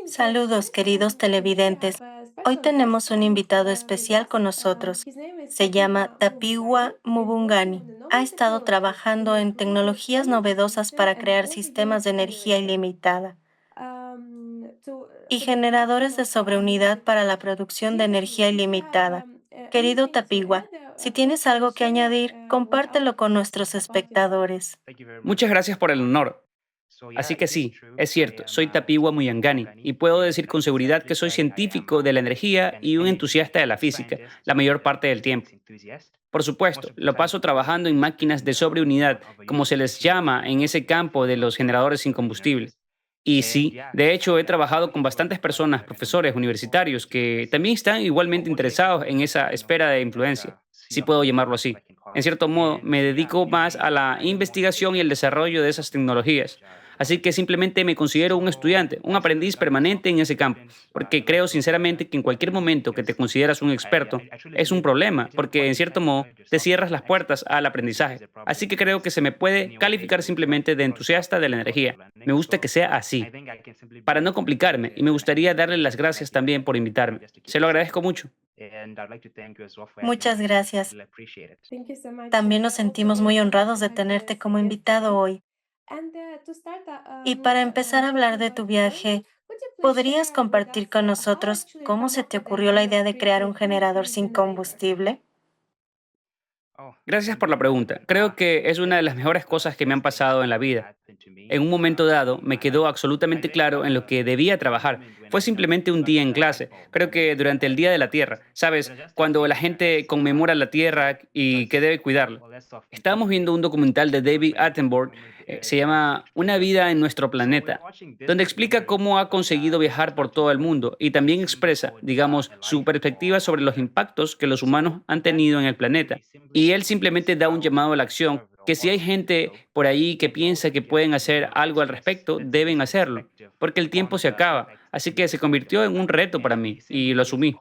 Saludos, queridos televidentes. Hoy tenemos un invitado especial con nosotros. Se llama Tapiwa Mubungani. Ha estado trabajando en tecnologías novedosas para crear sistemas de energía ilimitada y generadores de sobreunidad para la producción de energía ilimitada. Querido Tapiwa, si tienes algo que añadir, compártelo con nuestros espectadores. Muchas gracias por el honor. Así que sí, es cierto, soy Tapiwa Muyangani y puedo decir con seguridad que soy científico de la energía y un entusiasta de la física la mayor parte del tiempo. Por supuesto, lo paso trabajando en máquinas de sobreunidad, como se les llama en ese campo de los generadores sin combustible. Y sí, de hecho he trabajado con bastantes personas, profesores universitarios, que también están igualmente interesados en esa esfera de influencia, si puedo llamarlo así. En cierto modo, me dedico más a la investigación y el desarrollo de esas tecnologías. Así que simplemente me considero un estudiante, un aprendiz permanente en ese campo, porque creo sinceramente que en cualquier momento que te consideras un experto es un problema, porque en cierto modo te cierras las puertas al aprendizaje. Así que creo que se me puede calificar simplemente de entusiasta de la energía. Me gusta que sea así, para no complicarme, y me gustaría darle las gracias también por invitarme. Se lo agradezco mucho. Muchas gracias. También nos sentimos muy honrados de tenerte como invitado hoy. Y para empezar a hablar de tu viaje, ¿podrías compartir con nosotros cómo se te ocurrió la idea de crear un generador sin combustible? Gracias por la pregunta. Creo que es una de las mejores cosas que me han pasado en la vida. En un momento dado, me quedó absolutamente claro en lo que debía trabajar. Fue simplemente un día en clase. Creo que durante el Día de la Tierra, ¿sabes? Cuando la gente conmemora la Tierra y que debe cuidarla. Estábamos viendo un documental de David Attenborough, se llama Una vida en nuestro planeta, donde explica cómo ha conseguido viajar por todo el mundo y también expresa, digamos, su perspectiva sobre los impactos que los humanos han tenido en el planeta. Y él simplemente da un llamado a la acción, que si hay gente por ahí que piensa que pueden hacer algo al respecto, deben hacerlo, porque el tiempo se acaba. Así que se convirtió en un reto para mí y lo asumí.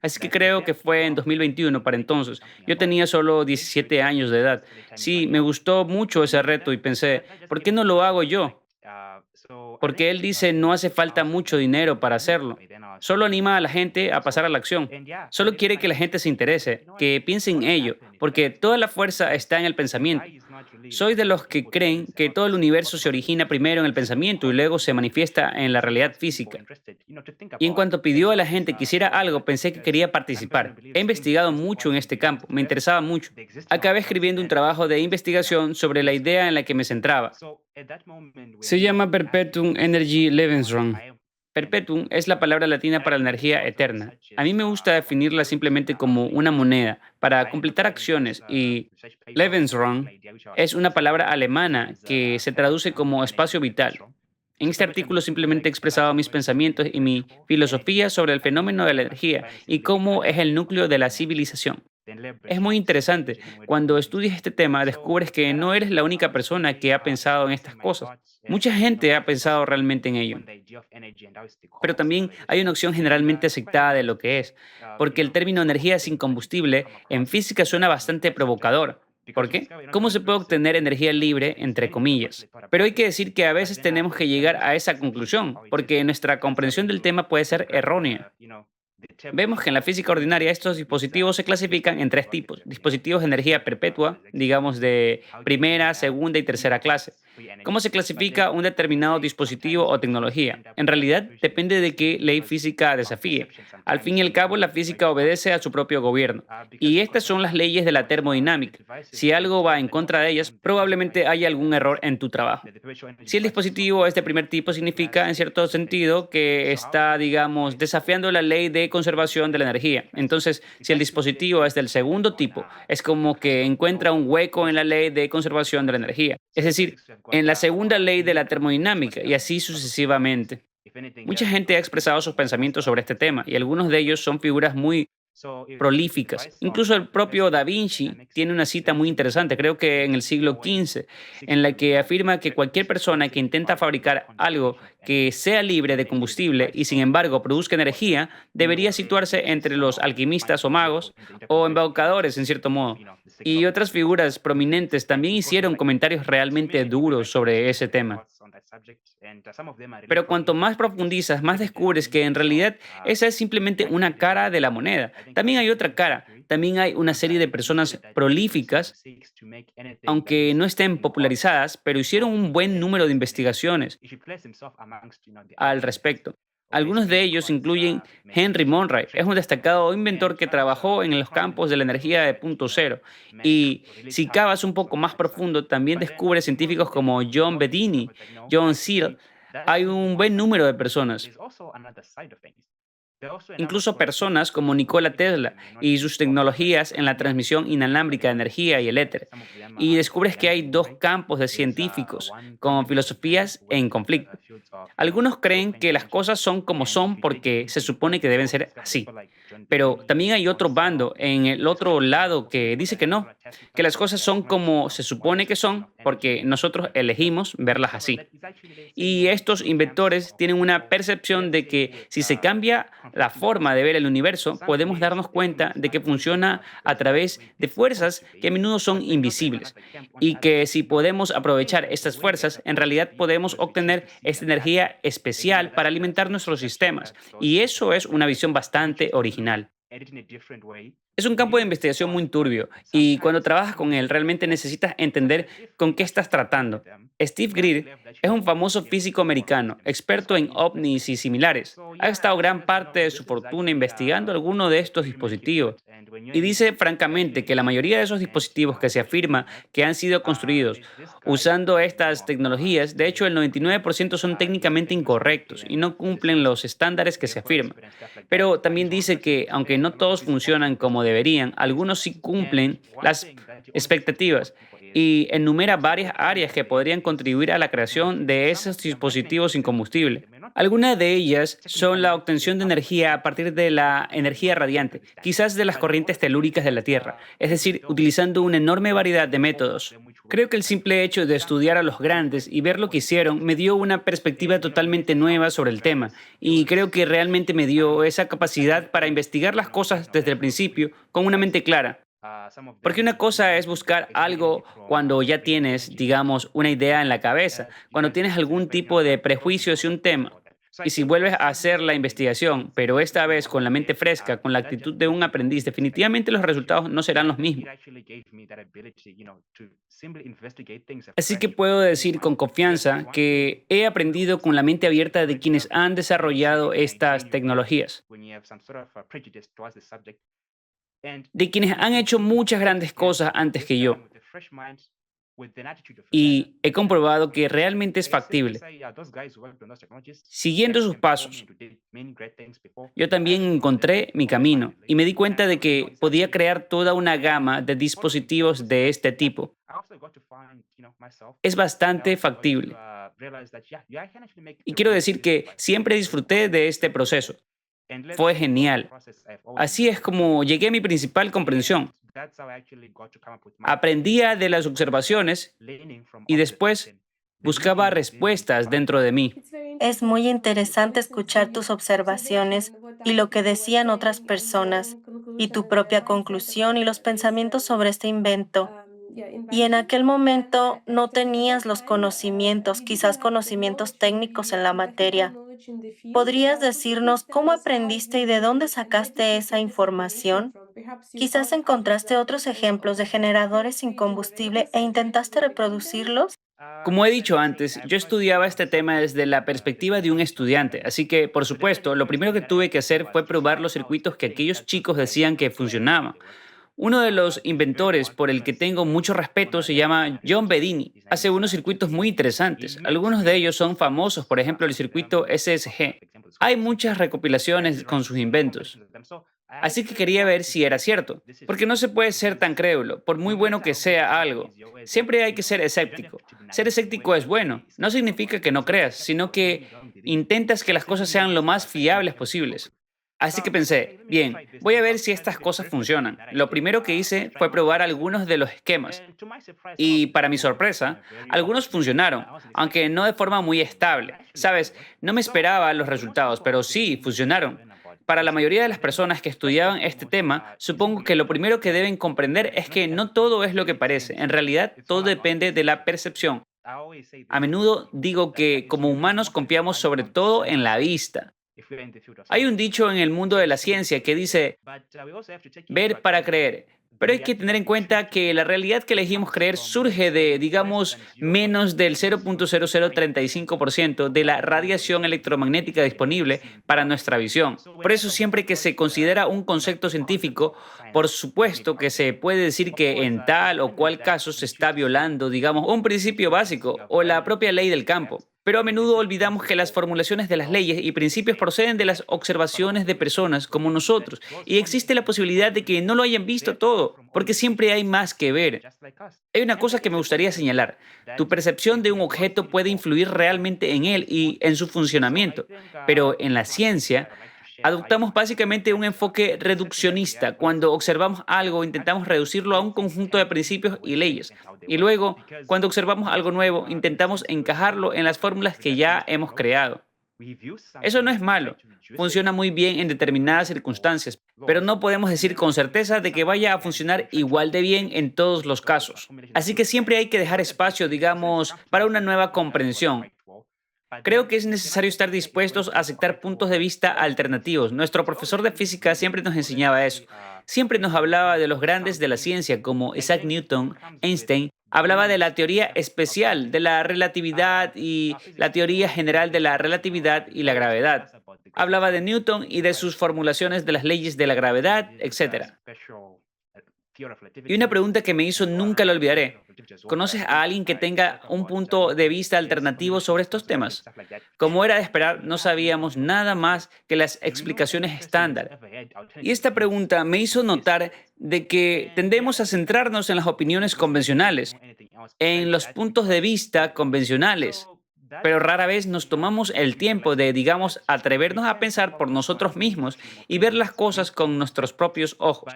Así que creo que fue en 2021 para entonces. Yo tenía solo 17 años de edad. Sí, me gustó mucho ese reto y pensé, ¿por qué no lo hago yo? Porque él dice no hace falta mucho dinero para hacerlo. Solo anima a la gente a pasar a la acción. Solo quiere que la gente se interese, que piense en ello, porque toda la fuerza está en el pensamiento. Soy de los que creen que todo el universo se origina primero en el pensamiento y luego se manifiesta en la realidad física. Y en cuanto pidió a la gente que hiciera algo, pensé que quería participar. He investigado mucho en este campo, me interesaba mucho. Acabé escribiendo un trabajo de investigación sobre la idea en la que me centraba. Se llama Perpetuum Energy Lebensraum. Perpetuum es la palabra latina para la energía eterna. A mí me gusta definirla simplemente como una moneda para completar acciones y Lebensraum es una palabra alemana que se traduce como espacio vital. En este artículo simplemente he expresado mis pensamientos y mi filosofía sobre el fenómeno de la energía y cómo es el núcleo de la civilización. Es muy interesante. Cuando estudias este tema, descubres que no eres la única persona que ha pensado en estas cosas. Mucha gente ha pensado realmente en ello. Pero también hay una opción generalmente aceptada de lo que es, porque el término energía sin combustible en física suena bastante provocador. ¿Por qué? ¿Cómo se puede obtener energía libre, entre comillas? Pero hay que decir que a veces tenemos que llegar a esa conclusión, porque nuestra comprensión del tema puede ser errónea. Vemos que en la física ordinaria estos dispositivos se clasifican en tres tipos. Dispositivos de energía perpetua, digamos de primera, segunda y tercera clase. ¿Cómo se clasifica un determinado dispositivo o tecnología? En realidad depende de qué ley física desafíe. Al fin y al cabo, la física obedece a su propio gobierno. Y estas son las leyes de la termodinámica. Si algo va en contra de ellas, probablemente haya algún error en tu trabajo. Si el dispositivo es de primer tipo, significa en cierto sentido que está, digamos, desafiando la ley de conservación de la energía. Entonces, si el dispositivo es del segundo tipo, es como que encuentra un hueco en la ley de conservación de la energía. Es decir, en la segunda ley de la termodinámica y así sucesivamente. Mucha gente ha expresado sus pensamientos sobre este tema y algunos de ellos son figuras muy prolíficas. Incluso el propio Da Vinci tiene una cita muy interesante, creo que en el siglo XV, en la que afirma que cualquier persona que intenta fabricar algo que sea libre de combustible y sin embargo produzca energía, debería situarse entre los alquimistas o magos o embaucadores en cierto modo. Y otras figuras prominentes también hicieron comentarios realmente duros sobre ese tema. Pero cuanto más profundizas, más descubres que en realidad esa es simplemente una cara de la moneda. También hay otra cara. También hay una serie de personas prolíficas, aunque no estén popularizadas, pero hicieron un buen número de investigaciones al respecto. Algunos de ellos incluyen Henry Monroe, es un destacado inventor que trabajó en los campos de la energía de punto cero. Y si cavas un poco más profundo, también descubres científicos como John Bedini, John Searle. Hay un buen número de personas. Incluso personas como Nikola Tesla y sus tecnologías en la transmisión inalámbrica de energía y el éter. Y descubres que hay dos campos de científicos con filosofías en conflicto. Algunos creen que las cosas son como son porque se supone que deben ser así. Pero también hay otro bando en el otro lado que dice que las cosas son como se supone que son porque nosotros elegimos verlas así. Y estos inventores tienen una percepción de que si se cambia la forma de ver el universo, podemos darnos cuenta de que funciona a través de fuerzas que a menudo son invisibles. Y que si podemos aprovechar estas fuerzas, en realidad podemos obtener esta energía especial para alimentar nuestros sistemas. Y eso es una visión bastante original. Es un campo de investigación muy turbio y cuando trabajas con él realmente necesitas entender con qué estás tratando. Steve Greer es un famoso físico americano, experto en ovnis y similares. Ha gastado gran parte de su fortuna investigando algunos de estos dispositivos y dice francamente que la mayoría de esos dispositivos que se afirma que han sido construidos usando estas tecnologías, de hecho el 99% son técnicamente incorrectos y no cumplen los estándares que se afirman. Pero también dice que, aunque no todos funcionan como deberían, algunos sí cumplen las expectativas y enumera varias áreas que podrían contribuir a la creación de esos dispositivos sin combustible. Algunas de ellas son la obtención de energía a partir de la energía radiante, quizás de las corrientes telúricas de la Tierra, es decir, utilizando una enorme variedad de métodos. Creo que el simple hecho de estudiar a los grandes y ver lo que hicieron me dio una perspectiva totalmente nueva sobre el tema y creo que realmente me dio esa capacidad para investigar las cosas desde el principio con una mente clara. Porque una cosa es buscar algo cuando ya tienes, digamos, una idea en la cabeza, cuando tienes algún tipo de prejuicio hacia un tema. Y si vuelves a hacer la investigación, pero esta vez con la mente fresca, con la actitud de un aprendiz, definitivamente los resultados no serán los mismos. Así que puedo decir con confianza que he aprendido con la mente abierta de quienes han desarrollado estas tecnologías, de quienes han hecho muchas grandes cosas antes que yo. Y he comprobado que realmente es factible. Siguiendo sus pasos, yo también encontré mi camino y me di cuenta de que podía crear toda una gama de dispositivos de este tipo. Es bastante factible. Y quiero decir que siempre disfruté de este proceso. Fue genial. Así es como llegué a mi principal comprensión. Aprendía de las observaciones y después buscaba respuestas dentro de mí. Es muy interesante escuchar tus observaciones y lo que decían otras personas, y tu propia conclusión y los pensamientos sobre este invento. Y en aquel momento no tenías los conocimientos, quizás conocimientos técnicos en la materia. ¿Podrías decirnos cómo aprendiste y de dónde sacaste esa información? Quizás encontraste otros ejemplos de generadores sin combustible e intentaste reproducirlos. Como he dicho antes, yo estudiaba este tema desde la perspectiva de un estudiante, así que, por supuesto, lo primero que tuve que hacer fue probar los circuitos que aquellos chicos decían que funcionaban. Uno de los inventores por el que tengo mucho respeto se llama John Bedini. Hace unos circuitos muy interesantes. Algunos de ellos son famosos, por ejemplo, el circuito SSG. Hay muchas recopilaciones con sus inventos. Así que quería ver si era cierto, porque no se puede ser tan crédulo, por muy bueno que sea algo. Siempre hay que ser escéptico. Ser escéptico es bueno, no significa que no creas, sino que intentas que las cosas sean lo más fiables posibles. Así que pensé, bien, voy a ver si estas cosas funcionan. Lo primero que hice fue probar algunos de los esquemas. Y para mi sorpresa, algunos funcionaron, aunque no de forma muy estable. Sabes, no me esperaba los resultados, pero sí funcionaron. Para la mayoría de las personas que estudiaban este tema, supongo que lo primero que deben comprender es que no todo es lo que parece. En realidad, todo depende de la percepción. A menudo digo que como humanos confiamos sobre todo en la vista. Hay un dicho en el mundo de la ciencia que dice ver para creer. Pero hay que tener en cuenta que la realidad que elegimos creer surge de, digamos, menos del 0.0035% de la radiación electromagnética disponible para nuestra visión. Por eso siempre que se considera un concepto científico, por supuesto que se puede decir que en tal o cual caso se está violando, digamos, un principio básico o la propia ley del campo. Pero a menudo olvidamos que las formulaciones de las leyes y principios proceden de las observaciones de personas como nosotros, y existe la posibilidad de que no lo hayan visto todo, porque siempre hay más que ver. Hay una cosa que me gustaría señalar. Tu percepción de un objeto puede influir realmente en él y en su funcionamiento, pero en la ciencia adoptamos básicamente un enfoque reduccionista. Cuando observamos algo, intentamos reducirlo a un conjunto de principios y leyes. Y luego, cuando observamos algo nuevo, intentamos encajarlo en las fórmulas que ya hemos creado. Eso no es malo. Funciona muy bien en determinadas circunstancias, pero no podemos decir con certeza de que vaya a funcionar igual de bien en todos los casos. Así que siempre hay que dejar espacio, digamos, para una nueva comprensión. Creo que es necesario estar dispuestos a aceptar puntos de vista alternativos. Nuestro profesor de física siempre nos enseñaba eso. Siempre nos hablaba de los grandes de la ciencia, como Isaac Newton, Einstein. Hablaba de la teoría especial de la relatividad y la teoría general de la relatividad y la gravedad. Hablaba de Newton y de sus formulaciones de las leyes de la gravedad, etcétera. Y una pregunta que me hizo nunca la olvidaré. ¿Conoces a alguien que tenga un punto de vista alternativo sobre estos temas? Como era de esperar, no sabíamos nada más que las explicaciones estándar. Y esta pregunta me hizo notar de que tendemos a centrarnos en las opiniones convencionales, en los puntos de vista convencionales, pero rara vez nos tomamos el tiempo de, digamos, atrevernos a pensar por nosotros mismos y ver las cosas con nuestros propios ojos.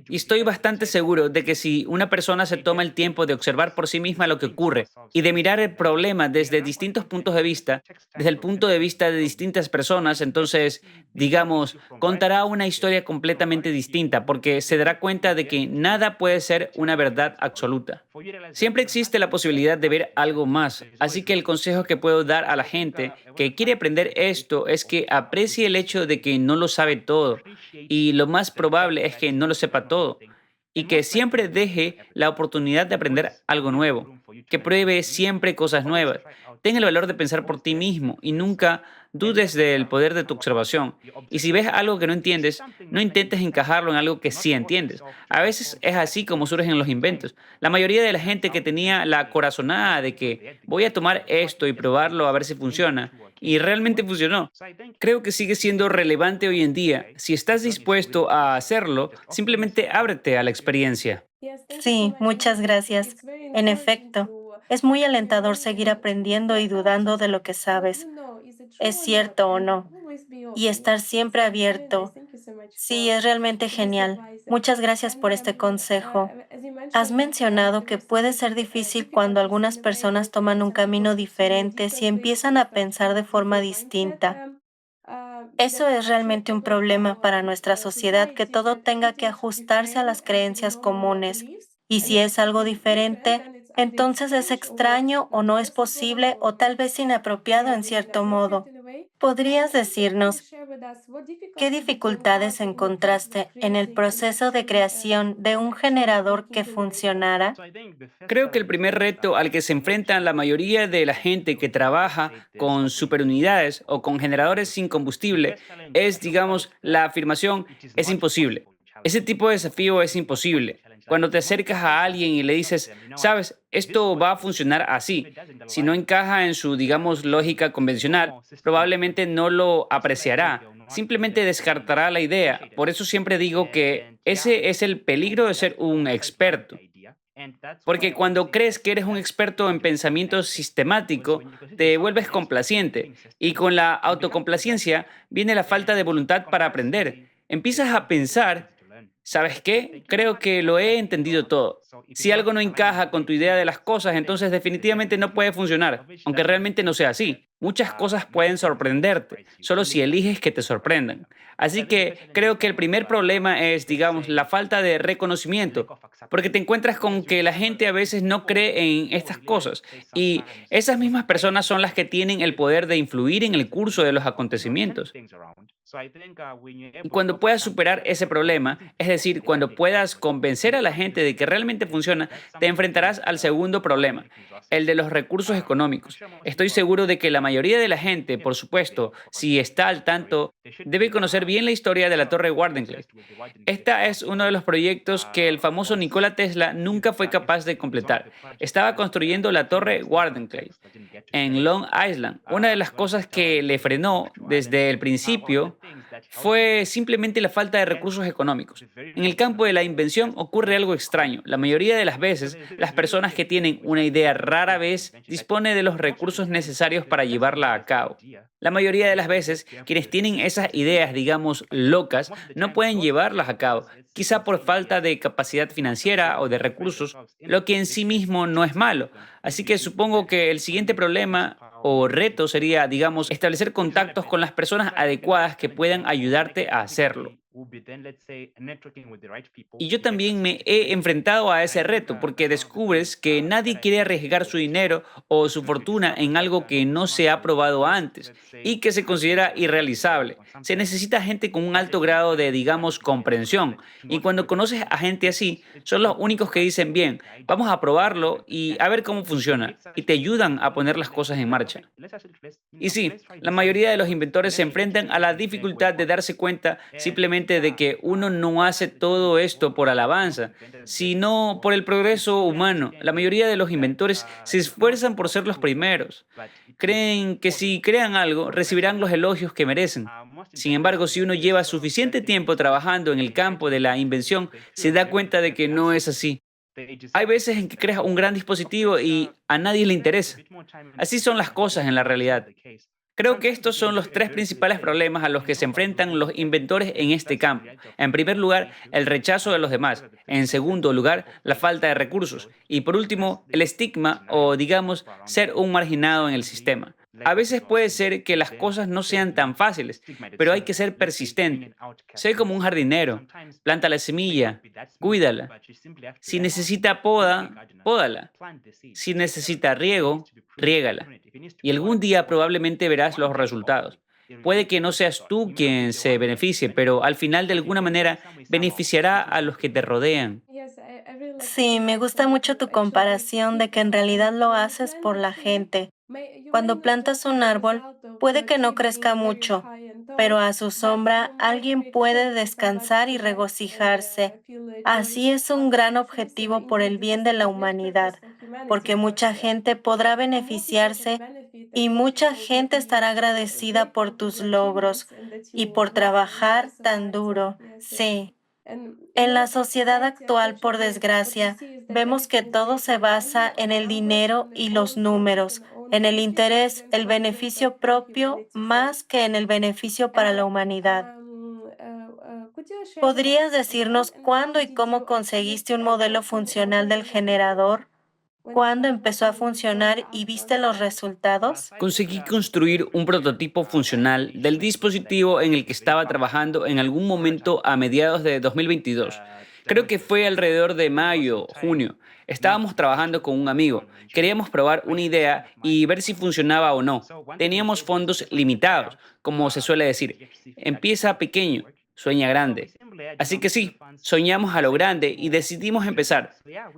Y estoy bastante seguro de que si una persona se toma el tiempo de observar por sí misma lo que ocurre y de mirar el problema desde distintos puntos de vista, desde el punto de vista de distintas personas, entonces, digamos, contará una historia completamente distinta porque se dará cuenta de que nada puede ser una verdad absoluta. Siempre existe la posibilidad de ver algo más, así que el consejo que puedo dar a la gente que quiere aprender esto es que aprecie el hecho de que no lo sabe todo, y lo más probable es que no lo sepa todo, y que siempre deje la oportunidad de aprender algo nuevo, que pruebe siempre cosas nuevas. Ten el valor de pensar por ti mismo y nunca dudes del poder de tu observación. Y si ves algo que no entiendes, no intentes encajarlo en algo que sí entiendes. A veces es así como surgen los inventos. La mayoría de la gente que tenía la corazonada de que voy a tomar esto y probarlo a ver si funciona, y realmente funcionó, creo que sigue siendo relevante hoy en día. Si estás dispuesto a hacerlo, simplemente ábrete a la experiencia. Sí, muchas gracias. En efecto, es muy alentador seguir aprendiendo y dudando de lo que sabes, es cierto o no, y estar siempre abierto. Sí, es realmente genial. Muchas gracias por este consejo. Has mencionado que puede ser difícil cuando algunas personas toman un camino diferente si empiezan a pensar de forma distinta. Eso es realmente un problema para nuestra sociedad, que todo tenga que ajustarse a las creencias comunes. Y si es algo diferente, entonces es extraño o no es posible o tal vez inapropiado en cierto modo. ¿Podrías decirnos qué dificultades encontraste en el proceso de creación de un generador que funcionara? Creo que el primer reto al que se enfrentan la mayoría de la gente que trabaja con superunidades o con generadores sin combustible es, digamos, la afirmación es imposible. Ese tipo de desafío es imposible. Cuando te acercas a alguien y le dices, sabes, esto va a funcionar así, si no encaja en su, digamos, lógica convencional, probablemente no lo apreciará. Simplemente descartará la idea. Por eso siempre digo que ese es el peligro de ser un experto. Porque cuando crees que eres un experto en pensamiento sistemático, te vuelves complaciente. Y con la autocomplacencia viene la falta de voluntad para aprender. Empiezas a pensar, ¿sabes qué? Creo que lo he entendido todo. Si algo no encaja con tu idea de las cosas, entonces definitivamente no puede funcionar, aunque realmente no sea así. Muchas cosas pueden sorprenderte, solo si eliges que te sorprendan. Así que creo que el primer problema es, digamos, la falta de reconocimiento, porque te encuentras con que la gente a veces no cree en estas cosas y esas mismas personas son las que tienen el poder de influir en el curso de los acontecimientos. Y cuando puedas superar ese problema, es decir, cuando puedas convencer a la gente de que realmente funciona, te enfrentarás al segundo problema, el de los recursos económicos. Estoy seguro de que la mayoría de la gente, por supuesto, si está al tanto, debe conocer bien la historia de la Torre Wardenclyffe. Esta es uno de los proyectos que el famoso Nikola Tesla nunca fue capaz de completar. Estaba construyendo la Torre Wardenclyffe en Long Island. Una de las cosas que le frenó desde el principio fue simplemente la falta de recursos económicos. En el campo de la invención ocurre algo extraño. La mayoría de las veces, las personas que tienen una idea rara vez dispone de los recursos necesarios para llevarla a cabo. La mayoría de las veces, quienes tienen esas ideas, digamos, locas, no pueden llevarlas a cabo, quizá por falta de capacidad financiera o de recursos, lo que en sí mismo no es malo. Así que supongo que el siguiente problema o reto sería, digamos, establecer contactos con las personas adecuadas que puedan ayudarte a hacerlo. Y yo también me he enfrentado a ese reto porque descubres que nadie quiere arriesgar su dinero o su fortuna en algo que no se ha probado antes y que se considera irrealizable. Se necesita gente con un alto grado de, digamos, comprensión. Y cuando conoces a gente así, son los únicos que dicen, bien, vamos a probarlo y a ver cómo funciona. Y te ayudan a poner las cosas en marcha. Y sí, la mayoría de los inventores se enfrentan a la dificultad de darse cuenta simplemente de que uno no hace todo esto por alabanza, sino por el progreso humano. La mayoría de los inventores se esfuerzan por ser los primeros. Creen que si crean algo, recibirán los elogios que merecen. Sin embargo, si uno lleva suficiente tiempo trabajando en el campo de la invención, se da cuenta de que no es así. Hay veces en que creas un gran dispositivo y a nadie le interesa. Así son las cosas en la realidad. Creo que estos son los tres principales problemas a los que se enfrentan los inventores en este campo. En primer lugar, el rechazo de los demás. En segundo lugar, la falta de recursos. Y por último, el estigma o, digamos, ser un marginado en el sistema. A veces puede ser que las cosas no sean tan fáciles, pero hay que ser persistente. Sé como un jardinero. Planta la semilla, cuídala. Si necesita poda, pódala. Si necesita riego, riégala. Y algún día probablemente verás los resultados. Puede que no seas tú quien se beneficie, pero al final de alguna manera beneficiará a los que te rodean. Sí, me gusta mucho tu comparación de que en realidad lo haces por la gente. Cuando plantas un árbol, puede que no crezca mucho, pero a su sombra alguien puede descansar y regocijarse. Así es un gran objetivo por el bien de la humanidad, porque mucha gente podrá beneficiarse y mucha gente estará agradecida por tus logros y por trabajar tan duro. Sí. En la sociedad actual, por desgracia, vemos que todo se basa en el dinero y los números, en el interés, el beneficio propio, más que en el beneficio para la humanidad. ¿Podrías decirnos cuándo y cómo conseguiste un modelo funcional del generador? ¿Cuándo empezó a funcionar y viste los resultados? Conseguí construir un prototipo funcional del dispositivo en el que estaba trabajando en algún momento a mediados de 2022. Creo que fue alrededor de mayo, junio. Estábamos trabajando con un amigo. Queríamos probar una idea y ver si funcionaba o no. Teníamos fondos limitados, como se suele decir. Empieza pequeño, sueña grande. Así que sí, soñamos a lo grande y decidimos empezar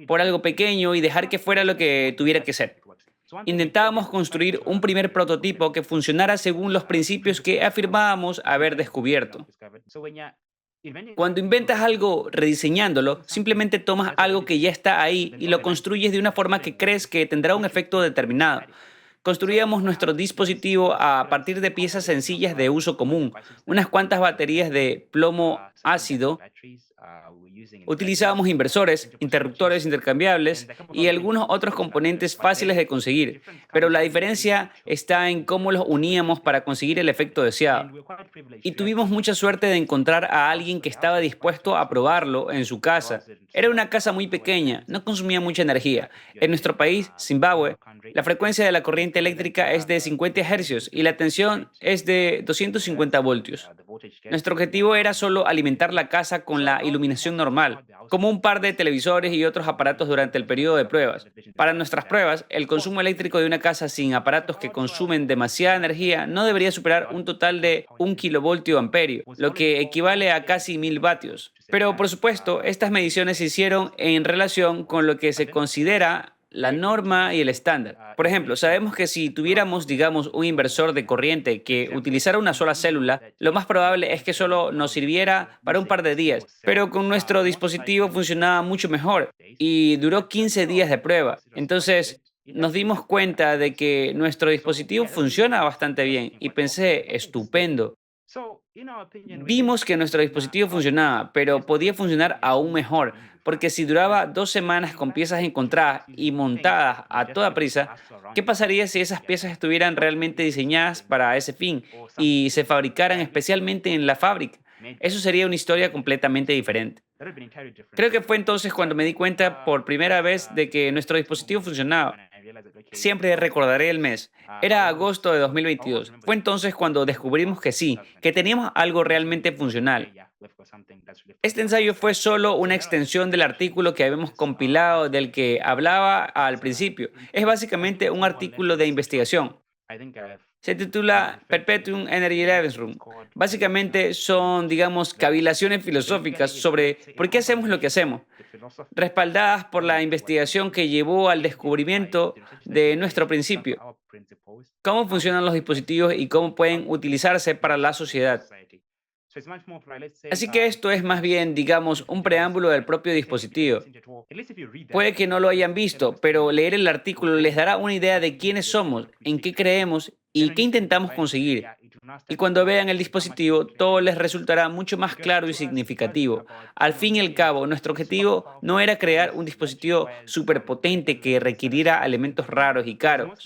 por algo pequeño y dejar que fuera lo que tuviera que ser. Intentábamos construir un primer prototipo que funcionara según los principios que afirmábamos haber descubierto. Cuando inventas algo rediseñándolo, simplemente tomas algo que ya está ahí y lo construyes de una forma que crees que tendrá un efecto determinado. Construíamos nuestro dispositivo a partir de piezas sencillas de uso común, unas cuantas baterías de plomo ácido, Utilizábamos inversores, interruptores intercambiables y algunos otros componentes fáciles de conseguir, pero la diferencia está en cómo los uníamos para conseguir el efecto deseado. Y tuvimos mucha suerte de encontrar a alguien que estaba dispuesto a probarlo en su casa. Era una casa muy pequeña, no consumía mucha energía. En nuestro país, Zimbabue, la frecuencia de la corriente eléctrica es de 50 hercios y la tensión es de 250 voltios. Nuestro objetivo era solo alimentar la casa con la iluminación normal, como un par de televisores y otros aparatos durante el periodo de pruebas. Para nuestras pruebas, el consumo eléctrico de una casa sin aparatos que consumen demasiada energía no debería superar un total de 1 kilovoltio amperio, lo que equivale a casi 1000 vatios. Pero por supuesto, estas mediciones se hicieron en relación con lo que se considera la norma y el estándar. Por ejemplo, sabemos que si tuviéramos, digamos, un inversor de corriente que utilizara una sola célula, lo más probable es que solo nos sirviera para un par de días, pero con nuestro dispositivo funcionaba mucho mejor y duró 15 días de prueba. Entonces, nos dimos cuenta de que nuestro dispositivo funciona bastante bien y pensé, estupendo. Vimos que nuestro dispositivo funcionaba, pero podía funcionar aún mejor, porque si duraba 2 semanas con piezas encontradas y montadas a toda prisa, ¿qué pasaría si esas piezas estuvieran realmente diseñadas para ese fin y se fabricaran especialmente en la fábrica? Eso sería una historia completamente diferente. Creo que fue entonces cuando me di cuenta por primera vez de que nuestro dispositivo funcionaba. Siempre recordaré el mes. Era agosto de 2022. Fue entonces cuando descubrimos que sí, que teníamos algo realmente funcional. Este ensayo fue solo una extensión del artículo que habíamos compilado del que hablaba al principio. Es básicamente un artículo de investigación. Se titula Perpetuum Energy Lebensraum. Básicamente son, digamos, cavilaciones filosóficas sobre por qué hacemos lo que hacemos, respaldadas por la investigación que llevó al descubrimiento de nuestro principio, cómo funcionan los dispositivos y cómo pueden utilizarse para la sociedad. Así que esto es más bien, digamos, un preámbulo del propio dispositivo. Puede que no lo hayan visto, pero leer el artículo les dará una idea de quiénes somos, en qué creemos y qué intentamos conseguir. Y cuando vean el dispositivo, todo les resultará mucho más claro y significativo. Al fin y al cabo, nuestro objetivo no era crear un dispositivo superpotente que requiriera elementos raros y caros.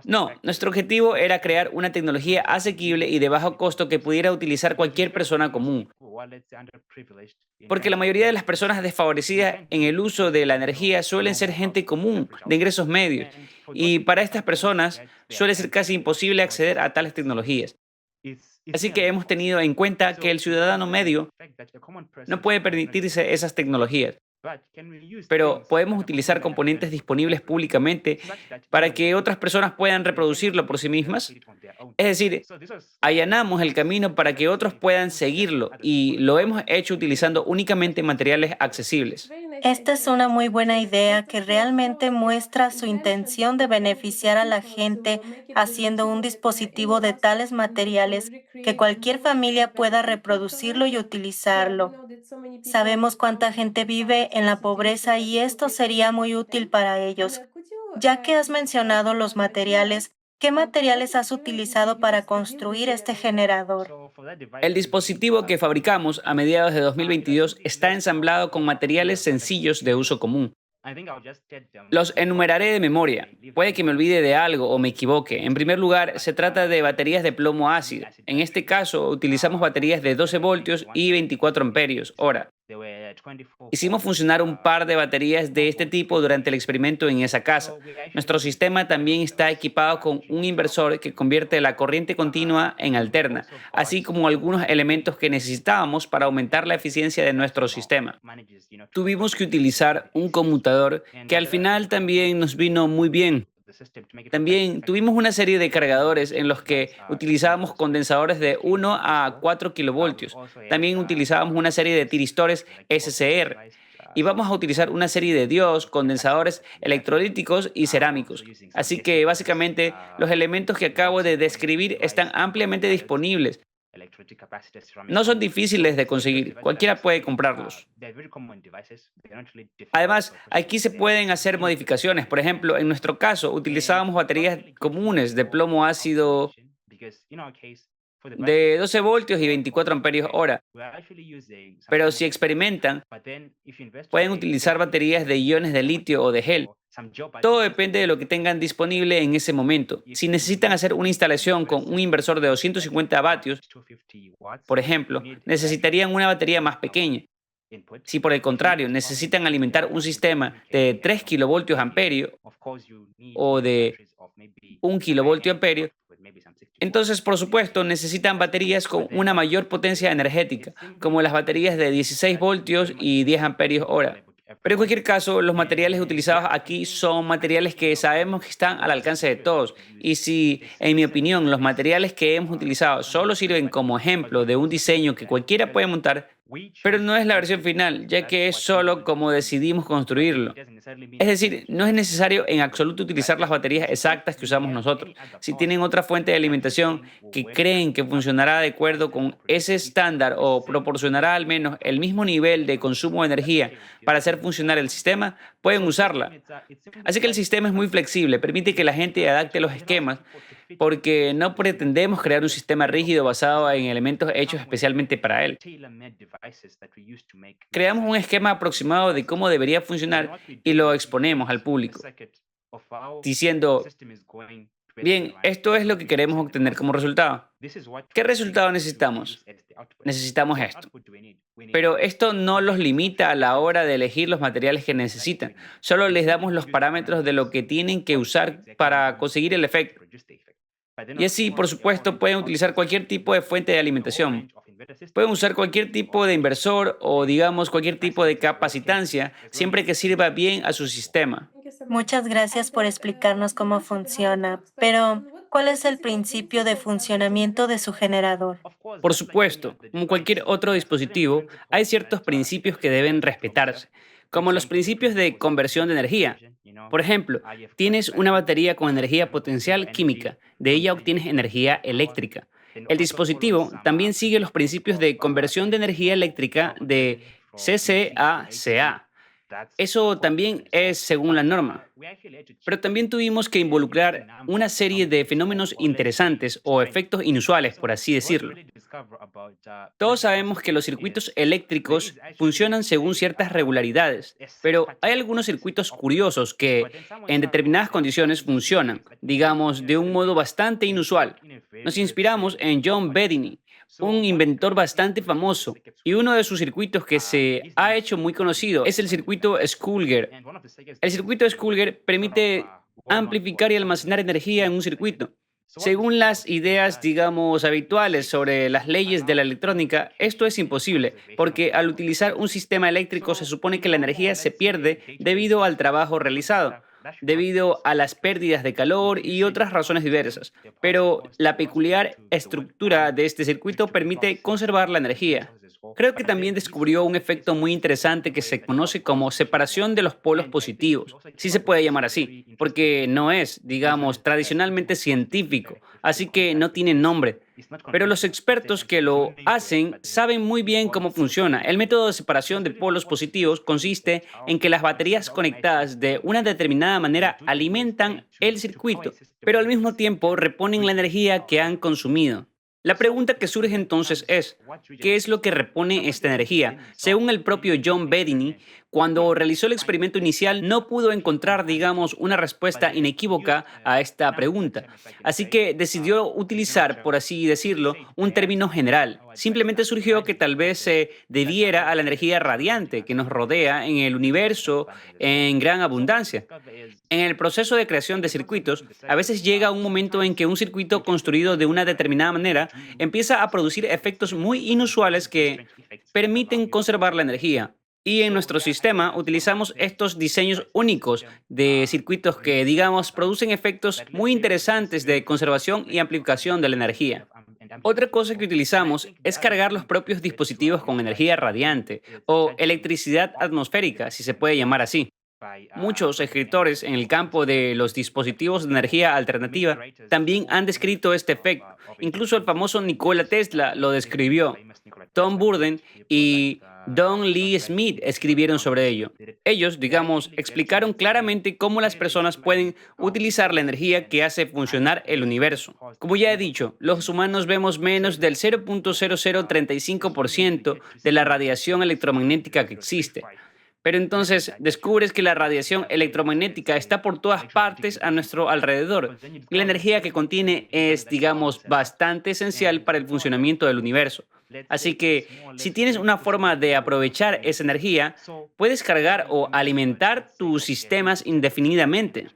No, nuestro objetivo era crear una tecnología asequible y de bajo costo que pudiera utilizar cualquier persona común, porque la mayoría de las personas desfavorecidas en el uso de la energía suelen ser gente común, de ingresos medios, y para estas personas suele ser casi imposible acceder a tales tecnologías. Así que hemos tenido en cuenta que el ciudadano medio no puede permitirse esas tecnologías, pero podemos utilizar componentes disponibles públicamente para que otras personas puedan reproducirlo por sí mismas. Es decir, allanamos el camino para que otros puedan seguirlo y lo hemos hecho utilizando únicamente materiales accesibles. Esta es una muy buena idea que realmente muestra su intención de beneficiar a la gente haciendo un dispositivo de tales materiales que cualquier familia pueda reproducirlo y utilizarlo. Sabemos cuánta gente vive en la pobreza y esto sería muy útil para ellos. Ya que has mencionado los materiales, ¿qué materiales has utilizado para construir este generador? El dispositivo que fabricamos a mediados de 2022 está ensamblado con materiales sencillos de uso común. Los enumeraré de memoria. Puede que me olvide de algo o me equivoque. En primer lugar, se trata de baterías de plomo ácido. En este caso, utilizamos baterías de 12 voltios y 24 amperios hora. Hicimos funcionar un par de baterías de este tipo durante el experimento en esa casa. Nuestro sistema también está equipado con un inversor que convierte la corriente continua en alterna, así como algunos elementos que necesitábamos para aumentar la eficiencia de nuestro sistema. Tuvimos que utilizar un conmutador que al final también nos vino muy bien. También tuvimos una serie de cargadores en los que utilizábamos condensadores de 1 a 4 kilovoltios. También utilizábamos una serie de tiristores SCR. Y vamos a utilizar una serie de diodos, condensadores electrolíticos y cerámicos. Así que básicamente los elementos que acabo de describir están ampliamente disponibles. No son difíciles de conseguir, cualquiera puede comprarlos. Además, aquí se pueden hacer modificaciones. Por ejemplo, en nuestro caso, utilizábamos baterías comunes de plomo ácido de 12 voltios y 24 amperios hora. Pero si experimentan, pueden utilizar baterías de iones de litio o de gel. Todo depende de lo que tengan disponible en ese momento. Si necesitan hacer una instalación con un inversor de 250 vatios, por ejemplo, necesitarían una batería más pequeña. Si por el contrario necesitan alimentar un sistema de 3 kilovoltios amperio o de 1 kilovoltio amperio, entonces por supuesto necesitan baterías con una mayor potencia energética, como las baterías de 16 voltios y 10 amperios hora. Pero en cualquier caso, los materiales utilizados aquí son materiales que sabemos que están al alcance de todos. Y si, en mi opinión, los materiales que hemos utilizado solo sirven como ejemplo de un diseño que cualquiera puede montar, pero no es la versión final, ya que es solo como decidimos construirlo. Es decir, no es necesario en absoluto utilizar las baterías exactas que usamos nosotros. Si tienen otra fuente de alimentación que creen que funcionará de acuerdo con ese estándar o proporcionará al menos el mismo nivel de consumo de energía para hacer funcionar el sistema, pueden usarla. Así que el sistema es muy flexible, permite que la gente adapte los esquemas porque no pretendemos crear un sistema rígido basado en elementos hechos especialmente para él. Creamos un esquema aproximado de cómo debería funcionar y lo exponemos al público, diciendo, bien, esto es lo que queremos obtener como resultado. ¿Qué resultado necesitamos? Necesitamos esto. Pero esto no los limita a la hora de elegir los materiales que necesitan. Solo les damos los parámetros de lo que tienen que usar para conseguir el efecto. Y así, por supuesto, pueden utilizar cualquier tipo de fuente de alimentación. Pueden usar cualquier tipo de inversor o, digamos, cualquier tipo de capacitancia, siempre que sirva bien a su sistema. Muchas gracias por explicarnos cómo funciona, pero ¿cuál es el principio de funcionamiento de su generador? Por supuesto, como cualquier otro dispositivo, hay ciertos principios que deben respetarse, como los principios de conversión de energía. Por ejemplo, tienes una batería con energía potencial química, de ella obtienes energía eléctrica. El dispositivo también sigue los principios de conversión de energía eléctrica de CCA-CA. Eso también es según la norma. Pero también tuvimos que involucrar una serie de fenómenos interesantes o efectos inusuales, por así decirlo. Todos sabemos que los circuitos eléctricos funcionan según ciertas regularidades, pero hay algunos circuitos curiosos que en determinadas condiciones funcionan, digamos, de un modo bastante inusual. Nos inspiramos en John Bedini, un inventor bastante famoso, y uno de sus circuitos que se ha hecho muy conocido es el circuito Schulger. El circuito Schulger permite amplificar y almacenar energía en un circuito. Según las ideas, digamos, habituales sobre las leyes de la electrónica, esto es imposible, porque al utilizar un sistema eléctrico se supone que la energía se pierde debido al trabajo realizado, debido a las pérdidas de calor y otras razones diversas. Pero la peculiar estructura de este circuito permite conservar la energía. Creo que también descubrió un efecto muy interesante que se conoce como separación de los polos positivos, si se puede llamar así, porque no es, digamos, tradicionalmente científico, así que no tiene nombre. Pero los expertos que lo hacen saben muy bien cómo funciona. El método de separación de polos positivos consiste en que las baterías conectadas de una determinada manera alimentan el circuito, pero al mismo tiempo reponen la energía que han consumido. La pregunta que surge entonces es, ¿qué es lo que repone esta energía? Según el propio John Bedini, cuando realizó el experimento inicial no pudo encontrar, digamos, una respuesta inequívoca a esta pregunta. Así que decidió utilizar, por así decirlo, un término general. Simplemente surgió que tal vez se debiera a la energía radiante que nos rodea en el universo en gran abundancia. En el proceso de creación de circuitos, a veces llega un momento en que un circuito construido de una determinada manera empieza a producir efectos muy inusuales que permiten conservar la energía. Y en nuestro sistema utilizamos estos diseños únicos de circuitos que, digamos, producen efectos muy interesantes de conservación y amplificación de la energía. Otra cosa que utilizamos es cargar los propios dispositivos con energía radiante o electricidad atmosférica, si se puede llamar así. Muchos escritores en el campo de los dispositivos de energía alternativa también han descrito este efecto. Incluso el famoso Nikola Tesla lo describió. Tom Burden y Don Lee Smith escribieron sobre ello. Ellos, digamos, explicaron claramente cómo las personas pueden utilizar la energía que hace funcionar el universo. Como ya he dicho, los humanos vemos menos del 0.0035% de la radiación electromagnética que existe. Pero entonces descubres que la radiación electromagnética está por todas partes a nuestro alrededor y la energía que contiene es, digamos, bastante esencial para el funcionamiento del universo. Así que si tienes una forma de aprovechar esa energía, puedes cargar o alimentar tus sistemas indefinidamente.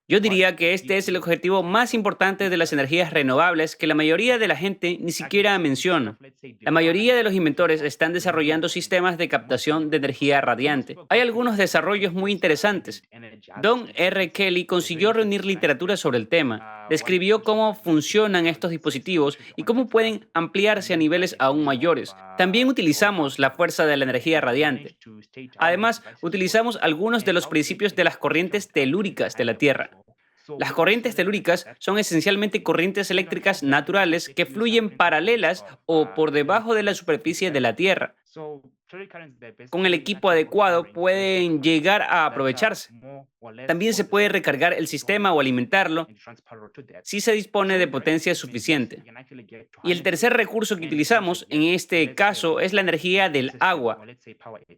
Yo diría que este es el objetivo más importante de las energías renovables que la mayoría de la gente ni siquiera menciona. La mayoría de los inventores están desarrollando sistemas de captación de energía radiante. Hay algunos desarrollos muy interesantes. Don R. Kelly consiguió reunir literatura sobre el tema. Describió cómo funcionan estos dispositivos y cómo pueden ampliarse a niveles aún mayores. También utilizamos la fuerza de la energía radiante. Además, utilizamos algunos de los principios de las corrientes telúricas de la Tierra. Las corrientes telúricas son esencialmente corrientes eléctricas naturales que fluyen paralelas o por debajo de la superficie de la Tierra. Con el equipo adecuado pueden llegar a aprovecharse. También se puede recargar el sistema o alimentarlo si se dispone de potencia suficiente. Y el tercer recurso que utilizamos en este caso es la energía del agua,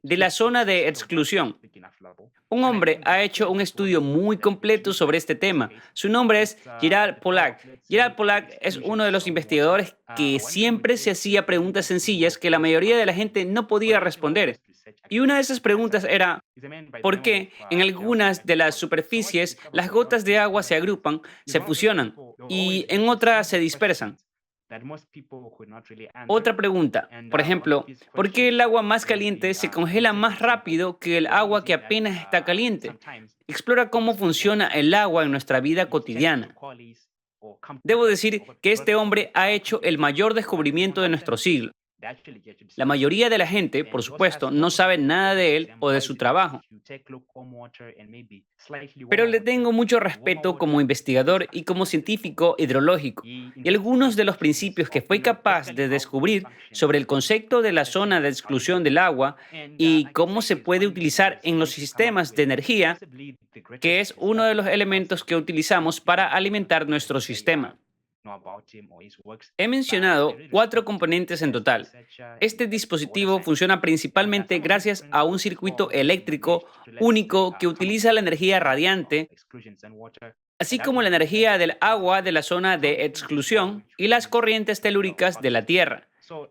de la zona de exclusión. Un hombre ha hecho un estudio muy completo sobre este tema. Su nombre es Gerald Pollack. Gerald Pollack es uno de los investigadores que siempre se hacía preguntas sencillas que la mayoría de la gente no podía responder. Y una de esas preguntas era, ¿por qué en algunas de las superficies las gotas de agua se agrupan, se fusionan y en otras se dispersan? Otra pregunta, por ejemplo, ¿por qué el agua más caliente se congela más rápido que el agua que apenas está caliente? Explora cómo funciona el agua en nuestra vida cotidiana. Debo decir que este hombre ha hecho el mayor descubrimiento de nuestro siglo. La mayoría de la gente, por supuesto, no sabe nada de él o de su trabajo, pero le tengo mucho respeto como investigador y como científico hidrológico. Y algunos de los principios que fue capaz de descubrir sobre el concepto de la zona de exclusión del agua y cómo se puede utilizar en los sistemas de energía, que es uno de los elementos que utilizamos para alimentar nuestro sistema. He mencionado cuatro componentes en total. Este dispositivo funciona principalmente gracias a un circuito eléctrico único que utiliza la energía radiante, así como la energía del agua de la zona de exclusión y las corrientes telúricas de la Tierra.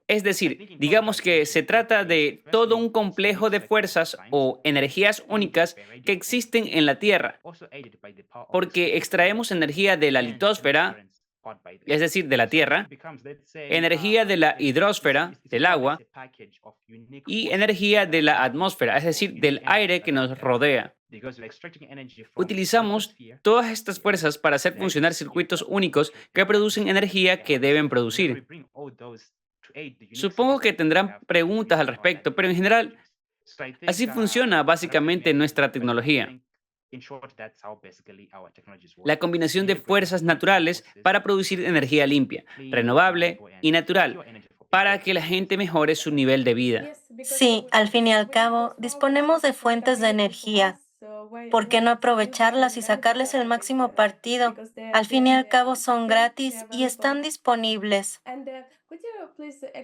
Es decir, digamos que se trata de todo un complejo de fuerzas o energías únicas que existen en la Tierra, porque extraemos energía de la litosfera, es decir, de la Tierra, energía de la hidrosfera, del agua, y energía de la atmósfera, es decir, del aire que nos rodea. Utilizamos todas estas fuerzas para hacer funcionar circuitos únicos que producen energía que deben producir. Supongo que tendrán preguntas al respecto, pero en general, así funciona básicamente nuestra tecnología. La combinación de fuerzas naturales para producir energía limpia, renovable y natural, para que la gente mejore su nivel de vida. Sí, al fin y al cabo, disponemos de fuentes de energía. ¿Por qué no aprovecharlas y sacarles el máximo partido? Al fin y al cabo son gratis y están disponibles.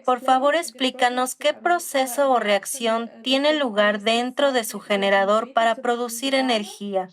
Por favor, explícanos qué proceso o reacción tiene lugar dentro de su generador para producir energía.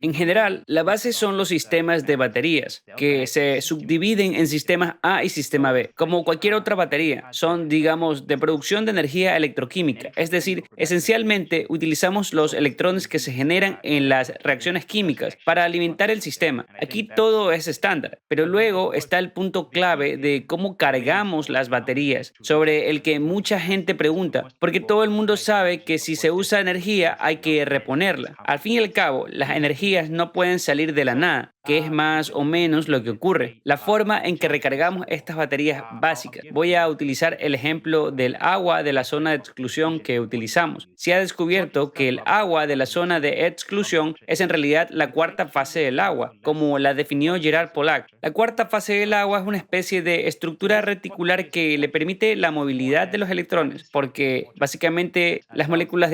En general, la base son los sistemas de baterías, que se subdividen en sistemas A y sistema B. Como cualquier otra batería, son, digamos, de producción de energía electroquímica. Es decir, esencialmente utilizamos los electrones que se generan en las reacciones químicas para alimentar el sistema. Aquí todo es estándar, pero luego está el punto clave de cómo cargamos las baterías, sobre el que mucha gente pregunta, porque todo el mundo sabe que si se usa energía hay que reponerla. Al fin y al cabo, las energías no pueden salir de la nada, que es más o menos lo que ocurre. La forma en que recargamos estas baterías básicas. Voy a utilizar el ejemplo del agua de la zona de exclusión que utilizamos. Se ha descubierto que el agua de la zona de exclusión es en realidad la cuarta fase del agua, como la definió Gerard Pollack. La cuarta fase del agua es una especie de estructura reticular particular que le permite la movilidad de los electrones, porque básicamente las moléculas